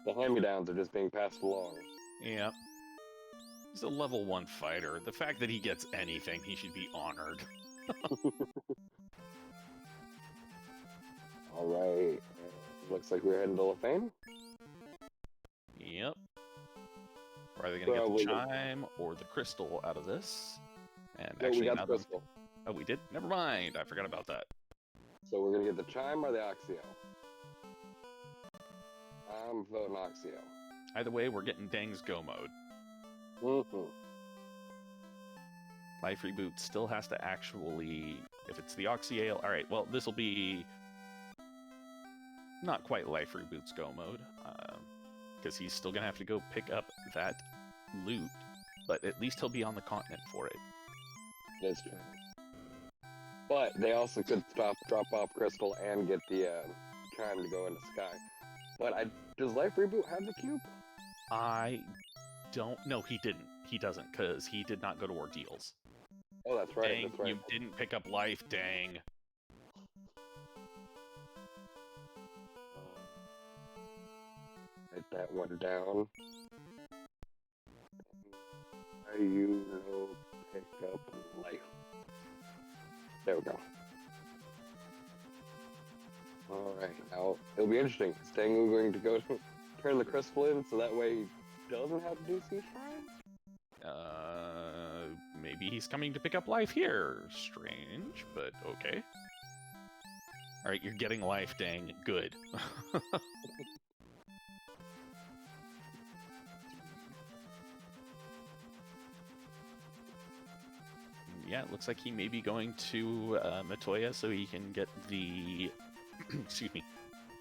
The hand-me-downs are just being passed along. Yeah. He's a level 1 fighter. The fact that he gets anything, he should be honored. Alright. Looks like we're heading to Lefane. Yep. We're either going to get the chime or the crystal out of this. And Yeah, actually, we got the crystal. Oh, we did? Never mind. I forgot about that. So we're going to get the chime or the Oxio? I'm voting Oxio. Either way, we're getting Deng's Go mode. Mm-hmm. LifeReboot still has to actually... If it's the Oxyale... Alright, well, this will be... Not quite LifeReboot's Go mode. Because he's still going to have to go pick up that loot. But at least he'll be on the continent for it. That's true. But they also could drop off Crystal and get the chime to go into Sky. But does LifeReboot have the cube? I don't... No, he didn't. He doesn't, because he did not go to Ordeals. Oh, that's right. Dang, that's right. You didn't pick up life, dang. that one down. You know, pick up life. There we go. Alright, now it'll be interesting. Is Dengwoo going to go to turn the crystal in so that way he doesn't have to do Sea Shrine? Maybe he's coming to pick up life here. Strange, but okay. Alright, you're getting life, dang. Good. Yeah, it looks like he may be going to Matoya so he can get the excuse me,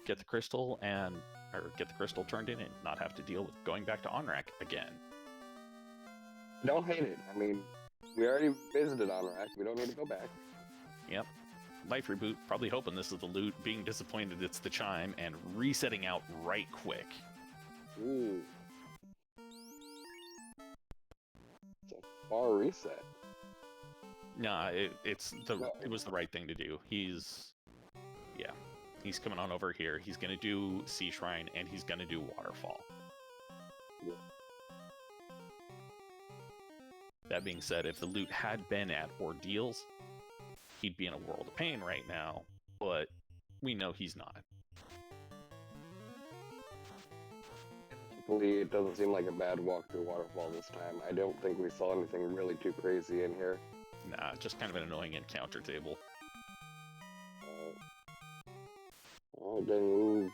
get the crystal turned in and not have to deal with going back to Onrak again. Don't hate it. I mean, we already visited Onrak. We don't need to go back. Yep. LifeReboot, probably hoping this is the loot, being disappointed it's the chime, and resetting out right quick. Ooh. It's a far reset. Nah, it was the right thing to do. He's coming on over here. He's gonna do Sea Shrine and he's gonna do Waterfall. Yeah. That being said, if the loot had been at Ordeals, he'd be in a world of pain right now, but we know he's not. Hopefully it doesn't seem like a bad walk through Waterfall this time. I don't think we saw anything really too crazy in here. Nah, just kind of an annoying encounter table. Dengwoo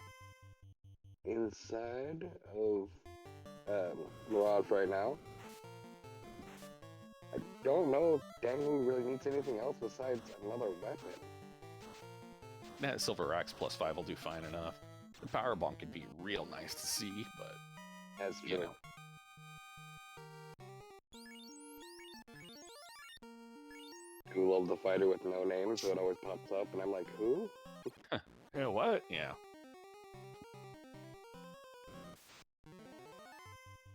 inside of Mirage right now. I don't know if Dengwoo really needs anything else besides another weapon. That Silver Axe +5 will do fine enough. The Power Bomb could be real nice to see, but That's true. you know. I do love the fighter with no name, so it always pops up, and I'm like, who? Yeah, what? Yeah.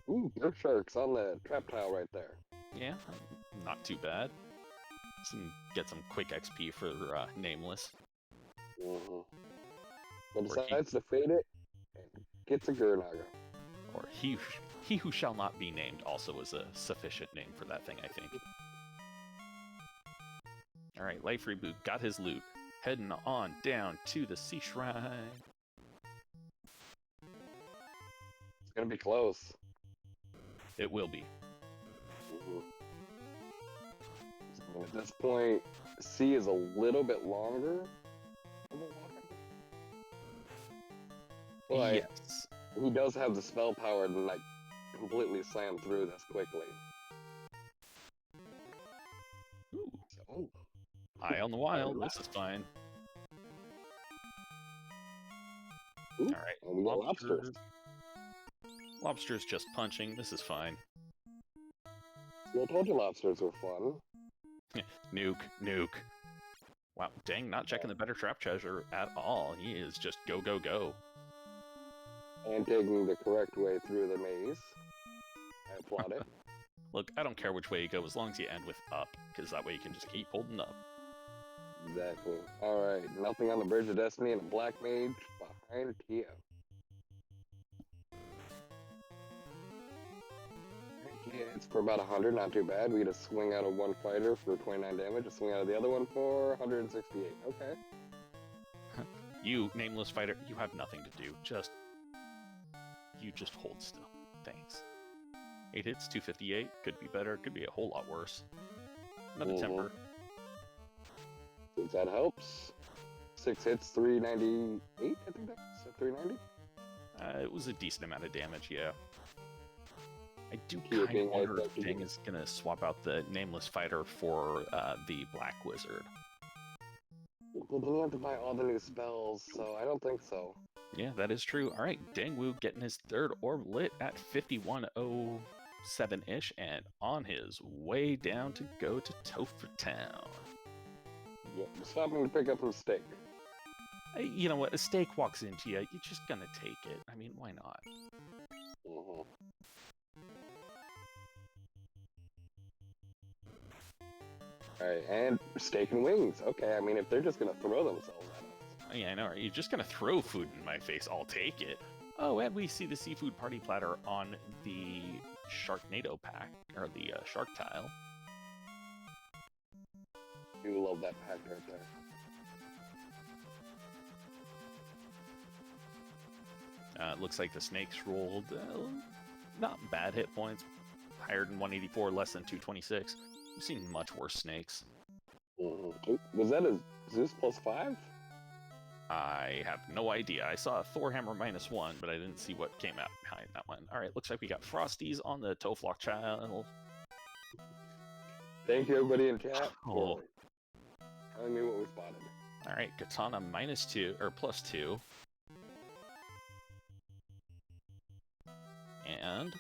Ooh, Surf Shark's on the trap tile right there. Yeah, not too bad. Get some quick XP for Nameless. Mm-hmm. But decides to fade it and gets a Gurnaga. Or he who shall not be named also is a sufficient name for that thing, I think. Alright, LifeReboot got his loot. Heading on down to the Sea Shrine. It's gonna be close. It will be. Mm-hmm. So at this point, C is a little bit longer. But yes. He does have the spell power to like completely slam through this quickly. Ooh. So, Eye on the wild. This is fine. ooh, Alright. and we got lobsters. Lobster's just punching. This is fine. Yeah, I told you lobsters were fun. Nuke. Wow, dang, not checking the better trap treasure at all. He is just go, go, go. And taking the correct way through the maze. I applaud it. Look, I don't care which way you go as long as you end with up, because that way you can just keep holding up. Exactly. Alright, nothing on the Bridge of Destiny and a Black Mage behind Tia. Yeah, it's for about 100, not too bad. We get a swing out of one fighter for 29 damage, a swing out of the other one for 168. Okay. You, Nameless Fighter, you have nothing to do. You just hold still. Thanks. 8 hits, 258. Could be better. Could be a whole lot worse. Another temper. If that helps. 6 hits, 398, I think that's 390? It was a decent amount of damage, yeah. I do kind of wonder if Deng is going to swap out the Nameless Fighter for the Black Wizard. Well, then you have to buy all the new spells, so I don't think so. Yeah, that is true. All right, Dengwoo getting his third orb lit at 5107-ish and on his way down to go to Topher Town. Yeah, stopping to pick up some steak. You know what? A steak walks into you, you're just going to take it. I mean, why not? Mm-hmm. Alright, and steak and wings. Okay, I mean, if they're just gonna throw themselves at us. Yeah, I know. Right? You're just going to throw food in my face. I'll take it. Oh, and we see the seafood party platter on the Sharknado pack, or the shark tile. You love that pack right there. It looks like the snakes rolled not bad hit points. Higher than 184, less than 226. We've seen much worse snakes. Was that a Zeus +5? I have no idea. I saw a Thor Hammer -1, but I didn't see what came out behind that one. Alright, looks like we got Frosties on the Toflock Child. Thank you, everybody in chat. Oh. Telling me what we spotted. Alright, Katana -2, or +2. And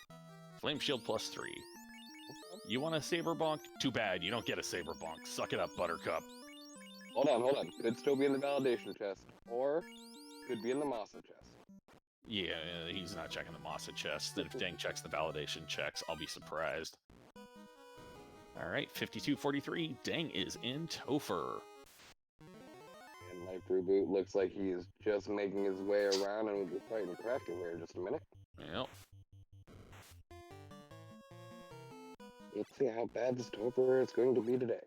Flame Shield +3. You want a Saber Bonk? Too bad, you don't get a Saber Bonk. Suck it up, Buttercup. Hold on. Could still be in the validation chest, or could be in the Masa chest. Yeah, he's not checking the Masa chest. If Deng checks the validation checks, I'll be surprised. Alright, 52-43. Deng is in Topher. And LifeReboot looks like he is just making his way around, and we'll be fighting Kraken here in just a minute. Yep. Let's see how bad this Topher is going to be today.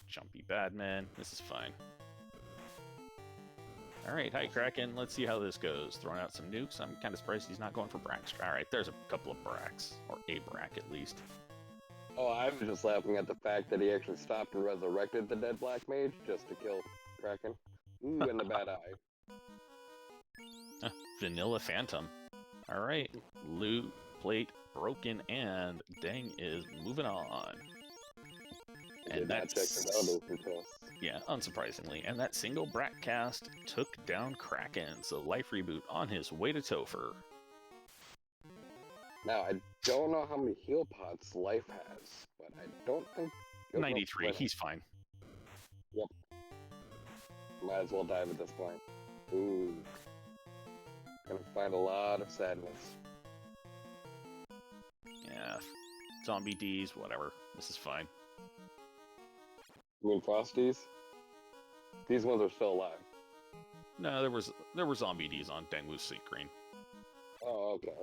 Jumpy Badman. This is fine. Alright, hi Kraken. Let's see how this goes. Throwing out some nukes. I'm kind of surprised he's not going for Brax. Alright, there's a couple of Brax. Or a Brack at least. Oh, I was just laughing at the fact that he actually stopped and resurrected the dead Black Mage just to kill Kraken. Ooh, and the bad eye. Vanilla Phantom. Alright, loot, plate, broken, and Deng is moving on. And that's... Yeah, unsurprisingly. And that single Brat cast took down Kraken, so LifeReboot on his way to Topher. Now, I don't know how many heal pots Life has, but I don't think... 93, he's fine. Yep. Might as well dive at this point. Ooh. Gonna find a lot of sadness. Yeah. Zombie Ds, whatever. This is fine. You mean Frosties? These ones are still alive. No, there were zombie Ds on Dengwoo's screen. Oh, okay.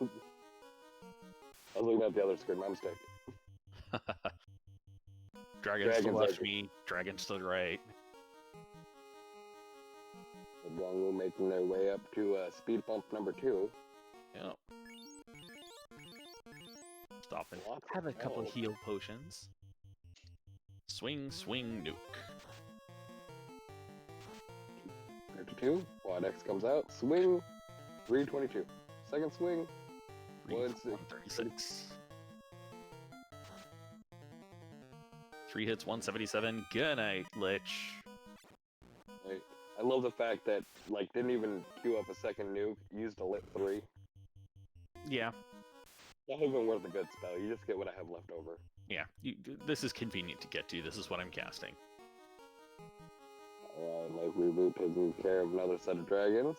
I was looking at the other screen, my mistake. Dragons to the left me, dragons to the right. The Dengwoo making their way up to speed bump number 2. Yep. Stop and have a couple of heal potions. Swing, nuke. 52. Quad X comes out. Swing. 322. Second swing. 136. 3 hits, 177. Good night, Lich. I love the fact that, like, didn't even queue up a second nuke, used a lit 3. Yeah. Not even worth a good spell, you just get what I have left over. Yeah, this is convenient to get to. This is what I'm casting. Alright, LifeReboot taking care of another set of dragons.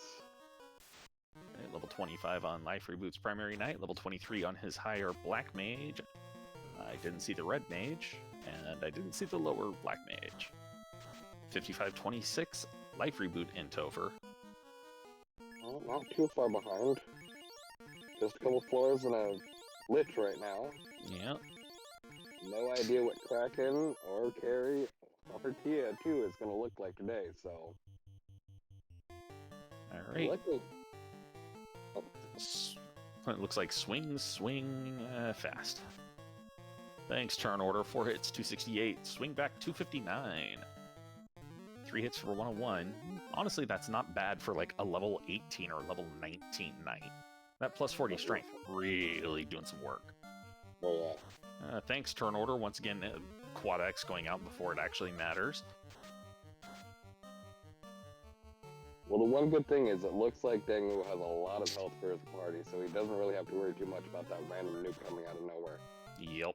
Right, level 25 on LifeReboot's primary knight, level 23 on his higher black mage. I didn't see the red mage, and I didn't see the lower black mage. 55-26, LifeReboot in Topher. Well, not too far behind. Just a couple floors and a Lich right now. Yeah. No idea what Kraken or Carrie or Tia 2 is going to look like today, so... Alright. It looks like swing, fast. Thanks, turn order. 4 hits, 268. Swing back, 259. 3 hits for 101. Honestly, that's not bad for like a level 18 or level 19 knight. That plus 40 strength really doing some work. Oh, yeah. Thanks, turn order. Once again, Quad X going out before it actually matters. Well, the one good thing is it looks like Dengwoo has a lot of health for his party, so he doesn't really have to worry too much about that random nuke coming out of nowhere. Yep.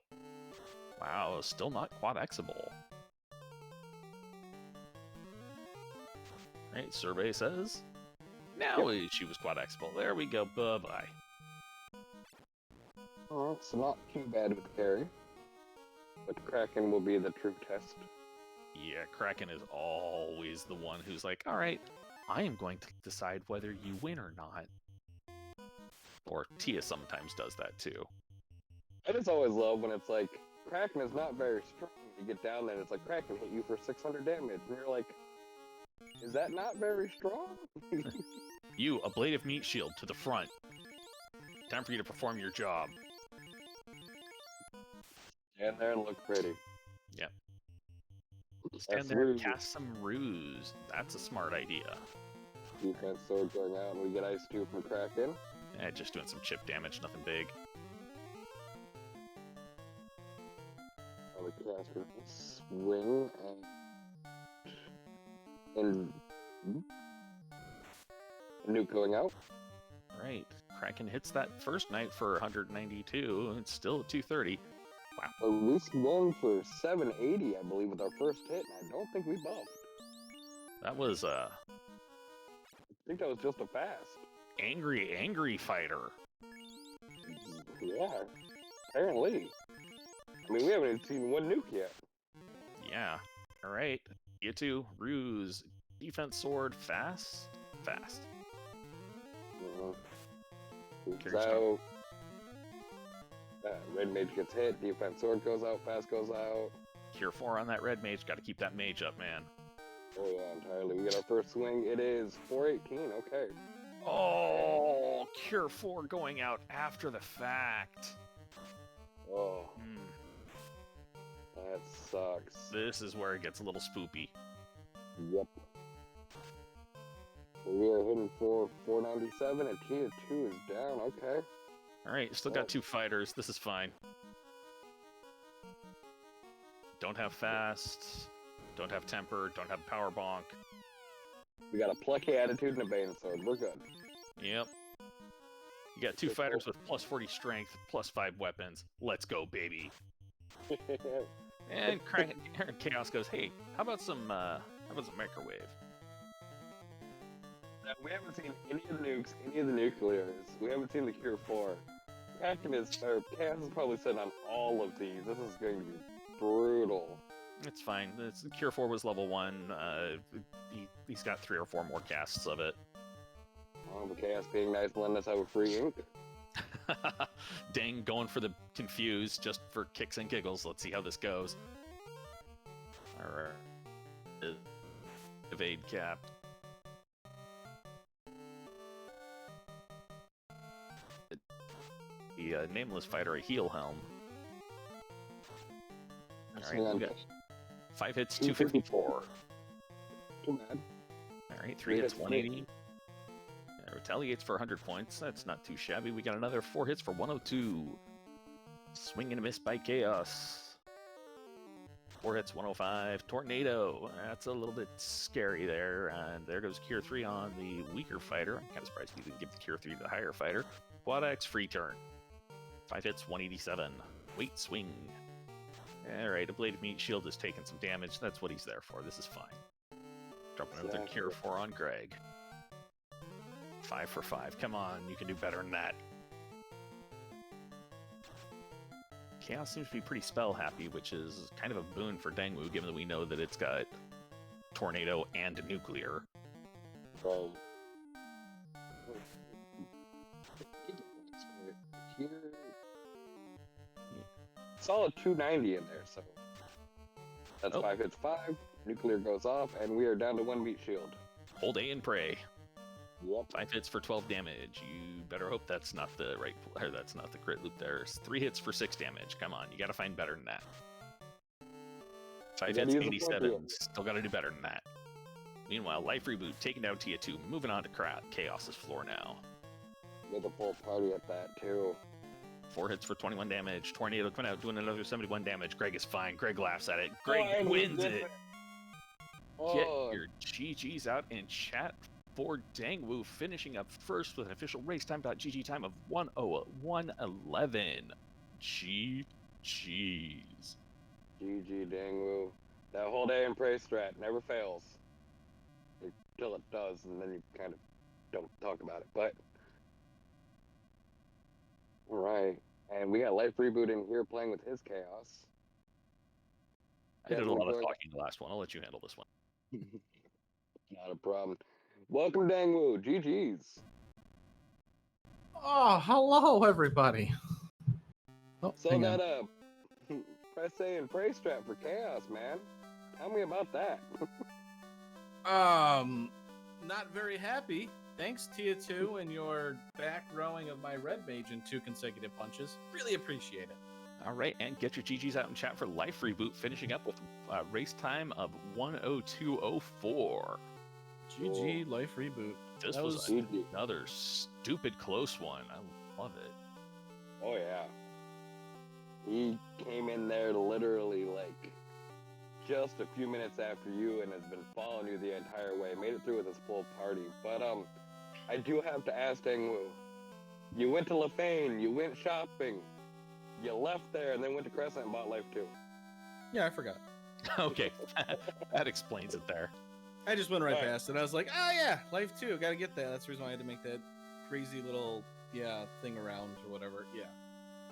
Wow, still not Quad Xable. Right, survey says. Now she was Quad Xable. There we go. Bye-bye. Alright, so not too bad with the carry. But Kraken will be the true test. Yeah, Kraken is always the one who's like, all right, I am going to decide whether you win or not. Or Tia sometimes does that too. I just always love when it's like, Kraken is not very strong. You get down there and it's like, Kraken hit you for 600 damage. And you're like, is that not very strong? You, a blade of meat shield to the front. Time for you to perform your job. Stand there and look pretty. Yep. Stand there and cast some ruse. That's a smart idea. Defense sword going out, and we get Ice 2 from Kraken. Just doing some chip damage, nothing big. Oh, the caster swing and nuke going out. Right. Kraken hits that first night for 192, and it's still at 230. Wow. At least going for 780, I believe, with our first hit, and I don't think we buffed. That was I think that was just a fast. Angry fighter. Yeah, apparently. I mean, we haven't even seen one nuke yet. Yeah. Alright. You two, ruse, defense sword, fast. So, red mage gets hit, defense sword goes out, fast goes out. Cure 4 on that red mage, gotta keep that mage up, man. Oh yeah, entirely. We get our first swing, it is 418, okay. Oh, Cure 4 going out after the fact. Oh. That sucks. This is where it gets a little spoopy. Yep. We are hitting for 497 and Tia 2 is down, okay. Alright, still got two fighters, this is fine. Don't have fast, don't have temper, don't have power bonk. We got a plucky attitude and a bane sword, we're good. Yep. You got two fighters with plus 40 strength, plus 5 weapons. Let's go, baby. And Chaos goes, hey, how about some microwave? Now, we haven't seen any of the nukes, any of the nuclears. We haven't seen the Cure 4. Chaos is probably sitting on all of these. This is going to be brutal. It's fine. Cure 4 was level 1. He's got 3 or 4 more casts of it. Oh, the Chaos being nice and letting us have a free ink. Dang, going for the confuse just for kicks and giggles. Let's see how this goes. Alright. Evade cap. The nameless fighter, a heal helm. Alright, we got 5 hits, 254. Too bad. Alright, 3 hits, 180. Retaliates for 100 points. That's not too shabby. We got another 4 hits for 102. Swing and a miss by Chaos. 4 hits, 105. Tornado. That's a little bit scary there. And there goes Cure 3 on the weaker fighter. I'm kind of surprised he didn't give the Cure 3 to the higher fighter. Quad X free turn. 5 hits, 187. Wait, swing. Alright, a Blade of Meat shield is taking some damage. That's what he's there for. This is fine. Dropping another Cure 4 on Greg. 5 for 5. Come on, you can do better than that. Chaos seems to be pretty spell happy, which is kind of a boon for Dengwoo, given that we know that it's got Tornado and Nuclear. Solid 290 in there, so that's 5 hits 5. Nuclear goes off, and we are down to 1 meat shield. Hold A and pray. Yep. 5 hits for 12 damage. You better hope that's not the right, or that's not the crit loop. There's 3 hits for 6 damage. Come on, you gotta find better than that. 5 hits, 87. Still gotta do better than that. Meanwhile, LifeReboot taking down Tia 2, moving on to Chaos's floor now. With a full party at that too. 4 hits for 21 damage. Tornado coming out doing another 71 damage. Greg is fine. Greg laughs at it. Greg wins it. Get your GGs out in chat for Dengwoo, finishing up first with an official racetime.gg time of 1:01:11. GG's. GG Dengwoo. That whole day in pray strat never fails. Until it does, and then you kind of don't talk about it. But alright. And we got LifeReboot in here playing with his Chaos. I did a Definitely lot of enjoyed talking the last one. I'll let you handle this one. it. Not a problem. Welcome, Dengwoo. GG's. Oh, hello, everybody. Oh, So hang on. that press A and pray strat for chaos, man. Tell me about that. Not very happy. Thanks, Tia 2, and your back rowing of my red mage in 2 consecutive punches. Really appreciate it. All right, and get your GGs out in chat for Life Reboot, finishing up with race time of 1:02:04. GG, Life Reboot. This That was was- GG. another stupid close one. I love it. Oh yeah. He came in there literally like just a few minutes after you and has been following you the entire way. Made it through with his full party. But I do have to ask Dengwoo. You went to Lefane, you went shopping, you left there and then went to Crescent and bought Life 2. Yeah, I forgot. Okay, that explains it there. I just went right Right. past it. I was like, oh yeah, Life 2, gotta get that. That's the reason why I had to make that crazy little, thing around or whatever. Yeah.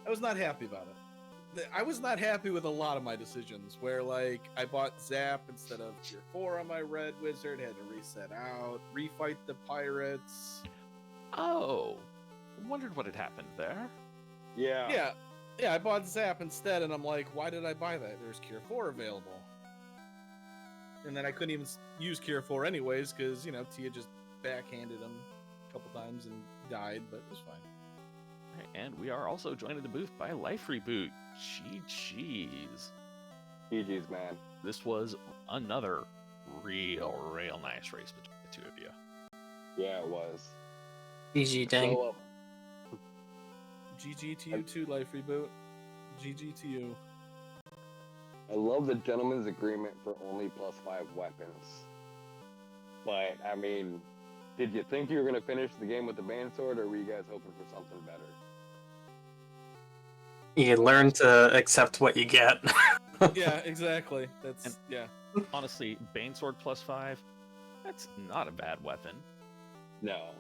I was not happy about it. I was not happy with a lot of my decisions, where, like, I bought Zap instead of Tier 4 on my Red Wizard, had to reset out, refight the Pirates. Oh, wondered what had happened there. Yeah. Yeah, I bought Zap instead, and I'm like, why did I buy that? There's Cure 4 available. And then I couldn't even use Cure 4 anyways, because, Tia just backhanded him a couple times and died, but it was fine. All right, and we are also joined in the booth by Life Reboot. GG's. GG's, man. This was another real nice race between the two of you. Yeah, it was. GG, dang. So, GG to you too, Life Reboot. GG to you. I love the gentleman's agreement for only +5 weapons. But, I mean, did you think you were going to finish the game with the Bane Sword, or were you guys hoping for something better? You learn to accept what you get. Yeah, exactly. That's, And- yeah. Honestly, Bane Sword +5, that's not a bad weapon. No.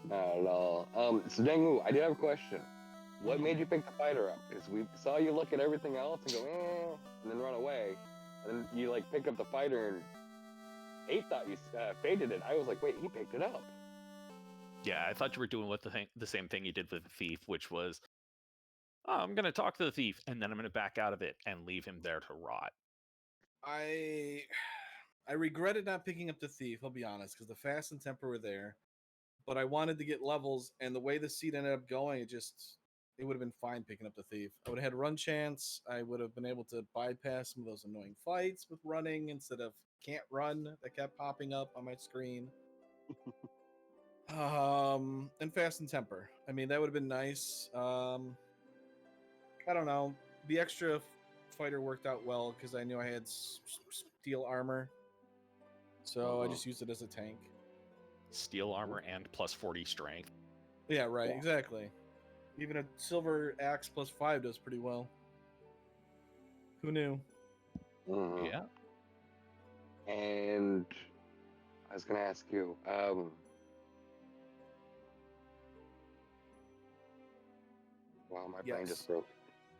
Not at all. So Dengwoo, I do have a question. What made you pick the fighter up? Because we saw you look at everything else and go, and then run away. And then you, like, picked up the fighter and 8 thought you faded it. I was like, wait, he picked it up. Yeah, I thought you were doing the same thing you did with the thief, which was, oh, I'm going to talk to the thief, and then I'm going to back out of it and leave him there to rot. I regretted not picking up the thief, I'll be honest, because the fast and temper were there. But I wanted to get levels, and the way the seed ended up going, it would have been fine picking up the thief. I would have had run chance. I would have been able to bypass some of those annoying fights with running instead of can't run that kept popping up on my screen. And fast and temper. I mean, that would have been nice. I don't know. The extra fighter worked out well because I knew I had steel armor. So I just used it as a tank. Steel armor and +40 strength. Yeah, right, Yeah. exactly. Even a silver axe +5 does pretty well. Who knew? Mhm. Yeah. And I was going to ask you, wow, my brain Yes. just broke.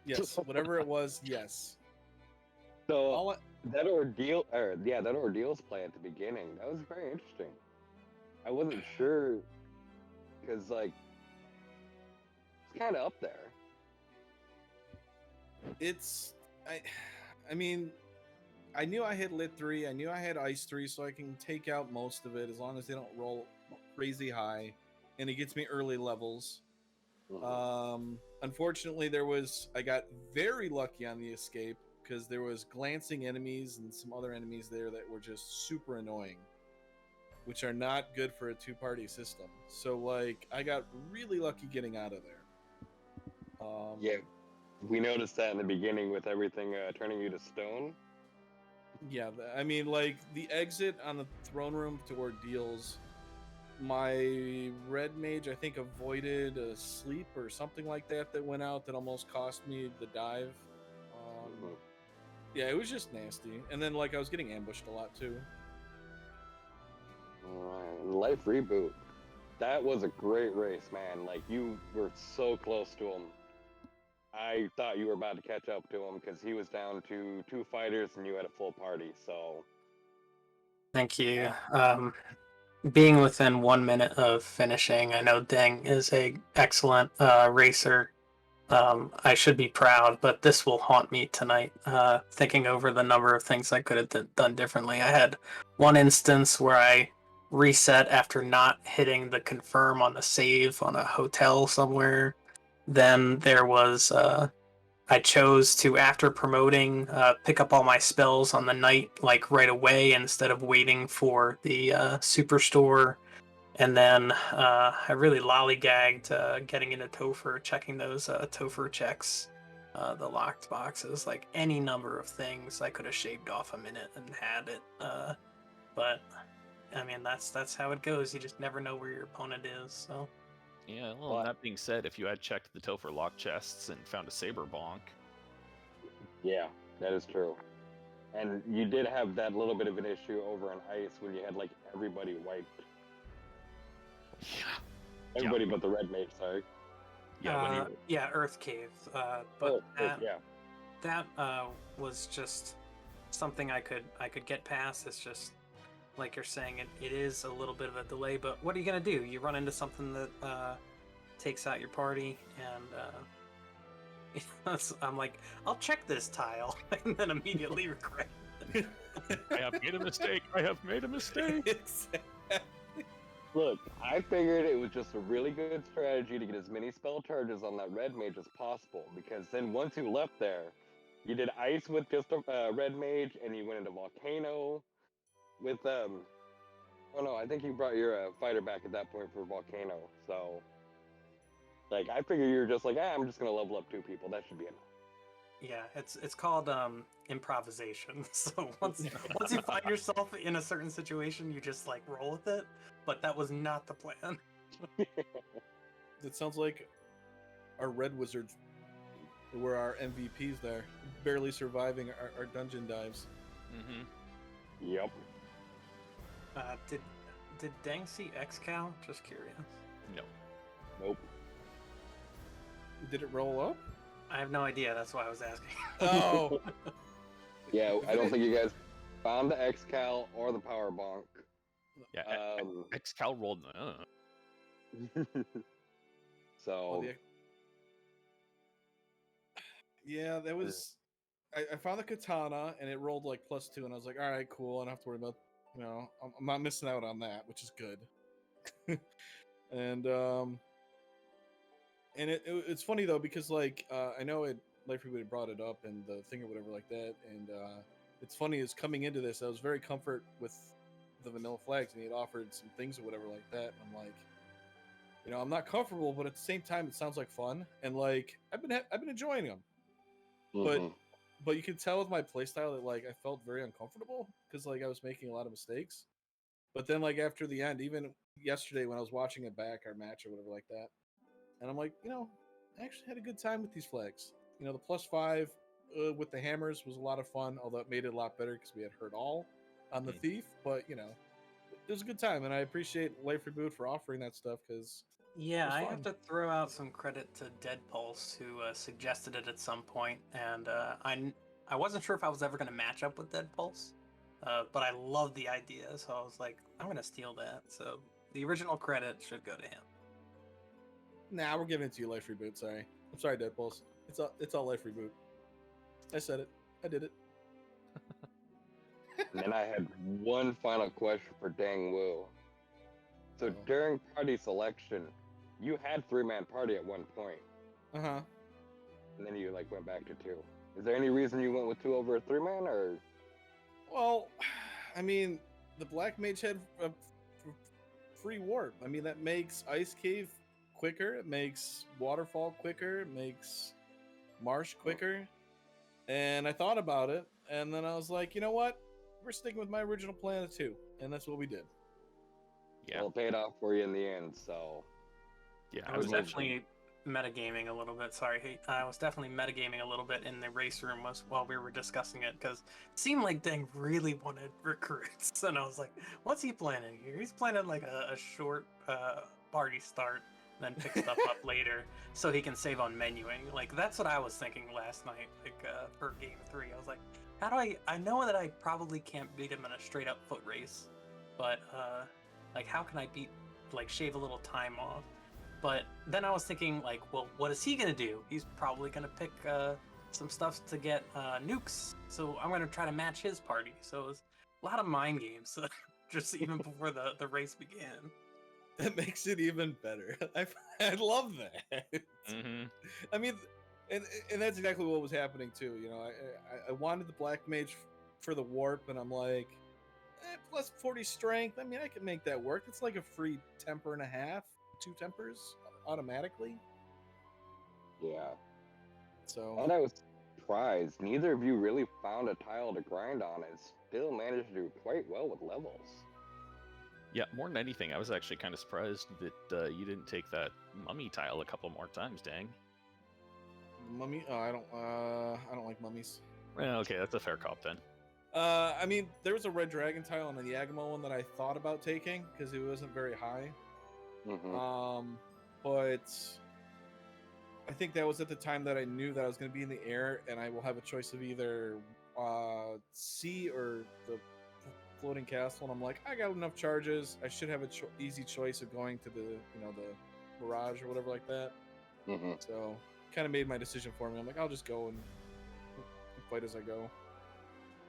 Yes, whatever it was, yes. So All I, that ordeals play at the beginning, that was very interesting. I wasn't sure, because, like, it's kind of up there. I mean, I knew I had lit 3, I knew I had ice 3, so I can take out most of it as long as they don't roll crazy high, and it gets me early levels. Unfortunately, I got very lucky on the escape because there was glancing enemies and some other enemies there that were just super annoying, which are not good for a 2-party system. So, like, I got really lucky getting out of there. Yeah, we noticed that in the beginning with everything turning you to stone. Yeah, I mean, like, the exit on the throne room to ordeals, my red mage, I think, avoided a sleep or something like that went out that almost cost me the dive. Yeah, it was just nasty. And then, like, I was getting ambushed a lot, too. Life Reboot. That was a great race, man. Like, you were so close to him. I thought you were about to catch up to him because he was down to 2 fighters and you had a full party. So Thank you. Being within 1 minute of finishing, I know Deng is a excellent racer. I should be proud, but this will haunt me tonight. Thinking over the number of things I could have done differently. I had one instance where I reset after not hitting the confirm on the save on a hotel somewhere. Then there was I chose to, after promoting, pick up all my spells on the night like right away instead of waiting for the superstore. And then I really lollygagged getting into Topher, checking those Topher checks, the locked boxes, like any number of things. I could have shaved off a minute and had it. But I mean, that's how it goes. You just never know where your opponent is. So Yeah, well, But- and that being said, if you had checked the Topher lock chests and found a Saber Bonk, yeah, that is true. And you did have that little bit of an issue over on ice when you had like everybody wiped. yeah, Everybody but the red mage, sorry. yeah, when you yeah, Earth Cave. But Oh, that yeah. was just something I could get past. It's just like you're saying, it is a little bit of a delay, but what are you gonna do? You run into something that takes out your party, and I'm like, I'll check this tile, and then immediately regret it. I have made a mistake. I have made a mistake. Look, I figured it was just a really good strategy to get as many spell charges on that red mage as possible, because then once you left there, you did ice with just a red mage, and you went into volcano with Oh no, I think you brought your fighter back at that point for volcano. So, like, I figure you're just like, I'm just gonna level up 2 people. That should be enough. Yeah, it's called improvisation. So once you find yourself in a certain situation, you just like roll with it. But that was not the plan. It sounds like our red wizards were our MVPs there, barely surviving our dungeon dives. Mm-hmm. Yep. Did Deng see X-Cal? Just curious. No. Nope. Did it roll up? I have no idea. That's why I was asking. Oh, Yeah, I don't think you guys found the X-Cal or the Power Bonk. Yeah, Um, X-Cal rolled. So, well, yeah, that was. I found the katana and it rolled like +2, and I was like, all right, cool. I don't have to worry about. I'm not missing out on that, which is good. and it's funny though because like I know LifeReboot brought it up and the thing or whatever like that, and it's funny is coming into this I was very comfort with the vanilla flags and he had offered some things or whatever like that. And I'm like, I'm not comfortable, but at the same time it sounds like fun, and like I've been enjoying them, mhm. but you can tell with my playstyle that like I felt very uncomfortable because like I was making a lot of mistakes. But then like after the end, even yesterday when I was watching it back, our match or whatever like that, and I'm like, I actually had a good time with these flags. The +5 with the hammers was a lot of fun, although it made it a lot better because we had hurt all on the thief. But it was a good time, and I appreciate LifeReboot for offering that stuff because Yeah, was I fun. have to throw out some credit to Dead Pulse, who suggested it at some point, and I wasn't sure if I was ever going to match up with Dead Pulse, but I love the idea, so I was like, I'm going to steal that. So the original credit should go to him. Nah, we're giving it to you, LifeReboot. Sorry, I'm sorry, Dead Pulse. It's all LifeReboot. I said it. I did it. And then I had one final question for Dengwoo. So Uh-oh. during party selection, you had 3-man party at one point, Uh-huh. and then you like went back to 2. Is there any reason you went with 2 over a 3-man, or? Well, I mean, the Black Mage had free warp. I mean, that makes Ice Cave quicker. It makes Waterfall quicker. It makes Marsh quicker. And I thought about it, and then I was like, you know what? We're sticking with my original plan of 2, and that's what we did. Yeah. Well, it paid off for you in the end, so. Yeah. I was Good move. definitely metagaming a little bit. Sorry, I was definitely metagaming a little bit in the race room while we were discussing it, because it seemed like Deng really wanted recruits, and I was like, what's he planning here? He's planning like a short party start, then pick stuff up later so he can save on menuing. Like, that's what I was thinking last night, like, for game 3. I was like, how do I know that I probably can't beat him in a straight up foot race, but, like, how can I shave a little time off? But then I was thinking, like, well, what is he gonna do? He's probably gonna pick, some stuff to get, nukes, so I'm gonna try to match his party. So it was a lot of mind games, just even before the race began. That makes it even better. I love that. Mm-hmm. I mean, and that's exactly what was happening too. You know, I wanted the black mage for the warp, and I'm like, plus 40 strength. I mean, I can make that work. It's like a free temper and a half, 2 tempers automatically. Yeah. So. And I was surprised. Neither of you really found a tile to grind on and still managed to do quite well with levels. Yeah, more than anything, I was actually kind of surprised that you didn't take that mummy tile a couple more times, dang. Mummy? Oh, I don't like mummies. Well, okay, that's a fair cop then. I mean, there was a red dragon tile on the Yagamo one that I thought about taking because it wasn't very high. Mm-hmm. But I think that was at the time that I knew that I was going to be in the air, and I will have a choice of either sea or the floating castle. And I'm like, I got enough charges. I should have an easy choice of going to the the Mirage or whatever like that. Mm-hmm. So kind of made my decision for me. I'm like, I'll just go and fight as I go.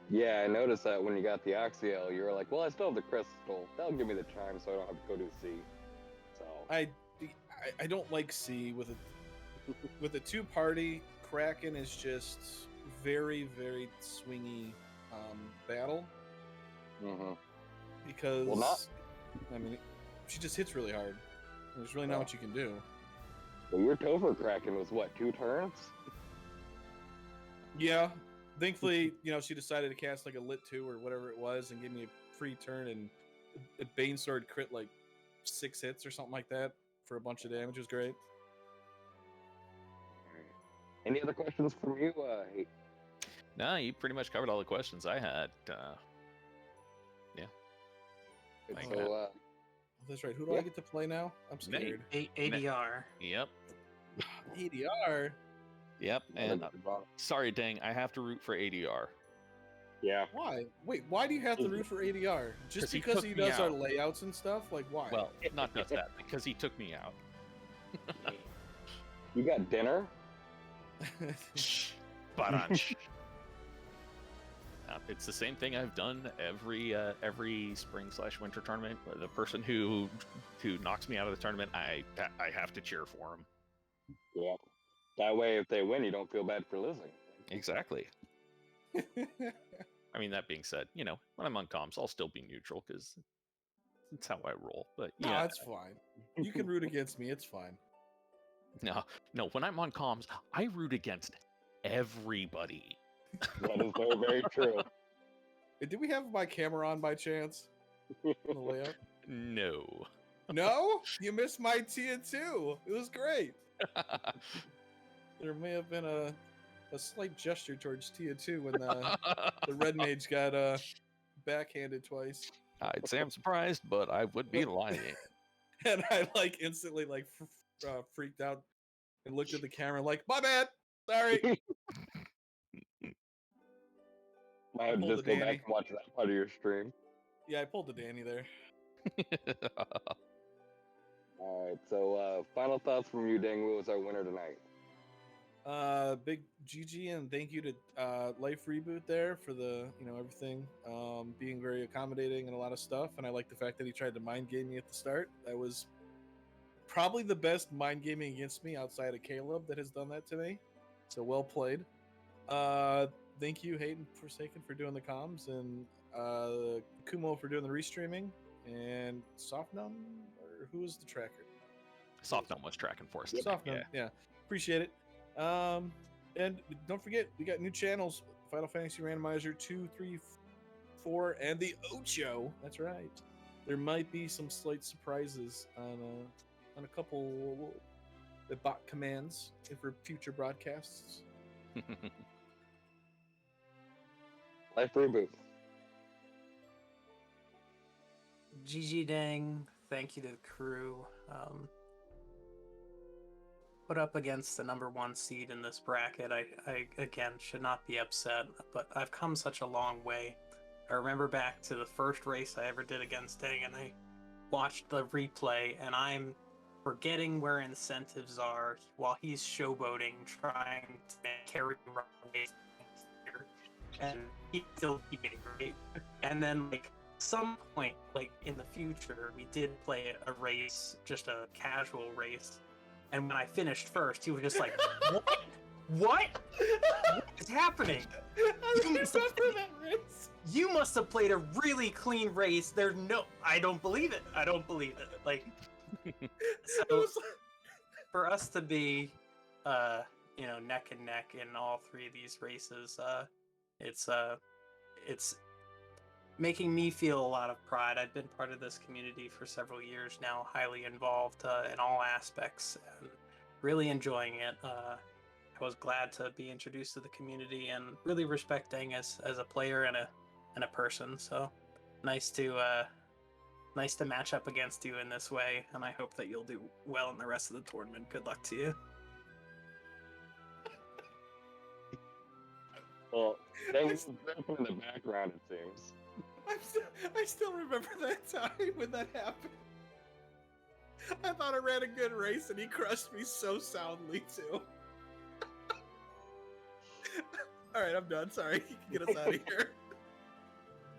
Yeah, I noticed that when you got the Oxiel, you were like, well, I still have the crystal. That'll give me the chime so I don't have to go to sea. So I don't like sea with a 2-party. Kraken is just very, very swingy battle. Mm-hmm. Because I mean, she just hits really hard. There's really not much you can do. Well, your Topher Kraken was what, 2 turns? Yeah. Thankfully, she decided to cast like a lit 2 or whatever it was and give me a free turn, and a Bane Sword crit like 6 hits or something like that for a bunch of damage. It was great. Any other questions from you? Hey. No, you pretty much covered all the questions I had. Yeah. So, that's right. Who do I get to play now? I'm scared. ADR. Yep. ADR. Yep. And sorry, dang, I have to root for ADR. Yeah. Why? Wait, why do you have to root for ADR? Just because he does our layouts and stuff? Like, why? Well, not just that, because he took me out. You got dinner? But it's the same thing I've done every spring/winter tournament. The person who knocks me out of the tournament, I have to cheer for him. Yeah. That way, if they win, you don't feel bad for losing. Exactly. I mean, that being said, when I'm on comms, I'll still be neutral because it's how I roll. But yeah, no, it's fine. You can root against me. It's fine. No. When I'm on comms, I root against everybody. That is very, very true. Did we have my camera on by chance? In the layout? No. No? You missed my Tia 2. It was great. There may have been a slight gesture towards Tia 2 when the red mage got backhanded twice. I'd say I'm surprised, but I would be lying. And I instantly freaked out and looked at the camera like, my bad. Sorry. I have to just go back and watch that part of your stream. Yeah, I pulled the Danny there. Alright, so final thoughts from you, Dengwoo, as our winner tonight. Big GG and thank you to LifeReboot there for the everything, being very accommodating and a lot of stuff. And I like the fact that he tried to mind game me at the start. That was probably the best mind gaming against me outside of Caleb that has done that to me. So well played. Thank you, Hayden Forsaken, for doing the comms, and Kumo for doing the restreaming, and Softnum, or who was the tracker? Softnum was tracking for us. Softnum, yeah. Appreciate it. And don't forget, we got new channels: Final Fantasy Randomizer 2, 3, 4, and the Ocho. That's right. There might be some slight surprises on a couple bot commands for future broadcasts. LifeReboot. GG Dang, thank you to the crew. put up against the #1 seed in this bracket, I again should not be upset, but I've come such a long way. I remember back to the first race I ever did against Deng, and I watched the replay, and I'm forgetting where incentives are while he's showboating, trying to carry race, and he's still keeping great. And then, like, some point, like in the future, we did play a race, just a casual race, and when I finished first, he was just like, "What? What is happening? I remember that race. You must have played a really clean race. There's no, I don't believe it. I don't believe it." Like, so for us to be, neck and neck in all three of these races, it's making me feel a lot of pride. I've been part of this community for several years now, highly involved in all aspects, and really enjoying it. I was glad to be introduced to the community and really respecting as a player and a person. So nice to match up against you in this way, and I hope that you'll do well in the rest of the tournament. Good luck to you. Well, that was in the background, it seems. I still remember that time when that happened. I thought I ran a good race and he crushed me so soundly too. Alright, I'm done. Sorry. You can get us out of here.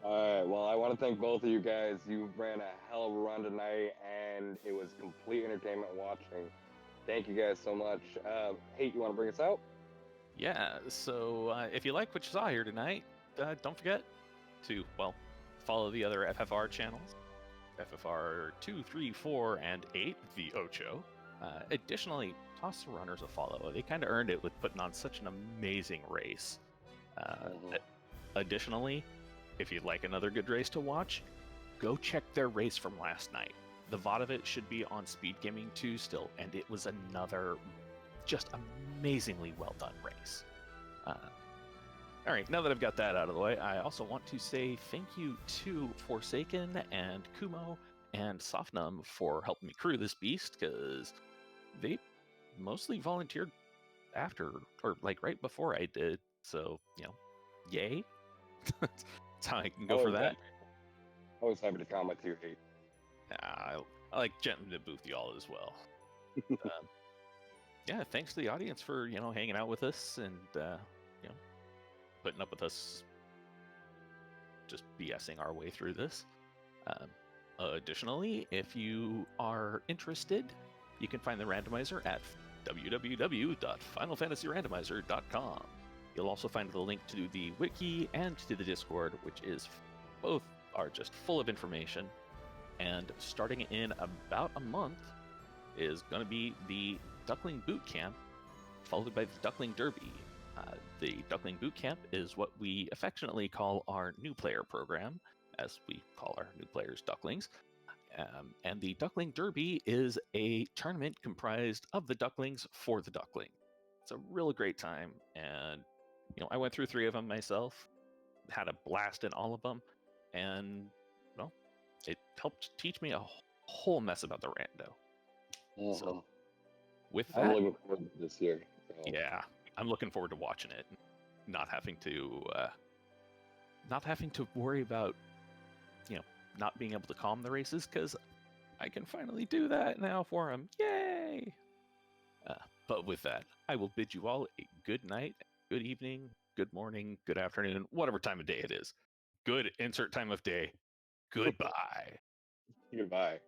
Alright, well, I want to thank both of you guys. You ran a hell of a run tonight, and it was complete entertainment watching. Thank you guys so much. Hate, you want to bring us out? Yeah, so if you like what you saw here tonight, don't forget to, well, follow the other FFR channels. FFR 2, 3, 4, and 8, the Ocho. Additionally, toss the runners a follow. They kind of earned it with putting on such an amazing race. Additionally, if you'd like another good race to watch, go check their race from last night. The VOD of it should be on Speed Gaming 2 still, and it was another just amazingly well done race. All right, now that I've got that out of the way, I also want to say thank you to Forsaken and Kumo and Sofnum for helping me crew this beast, because they mostly volunteered after, or like right before I did. So, yay. That's how I can go for that. Always happy to comment too, Hate. I like gently to booth y'all as well. Yeah, thanks to the audience for, hanging out with us and, putting up with us just BSing our way through this. Additionally, if you are interested, you can find the randomizer at www.finalfantasyrandomizer.com. You'll also find the link to the wiki and to the Discord, which is both are just full of information. And starting in about a month is going to be the Duckling Boot Camp, followed by the Duckling Derby. The Duckling Boot Camp is what we affectionately call our new player program, as we call our new players Ducklings. And the Duckling Derby is a tournament comprised of the Ducklings for the Duckling. It's a real great time, and I went through 3 of them myself, had a blast in all of them, and it helped teach me a whole mess about the rando. So with that, I'm looking forward to this year. So. Yeah, I'm looking forward to watching it, not having to worry about not being able to calm the races, because I can finally do that now for him. Yay! But with that, I will bid you all a good night, good evening, good morning, good afternoon, whatever time of day it is. Good insert time of day. Goodbye. Goodbye.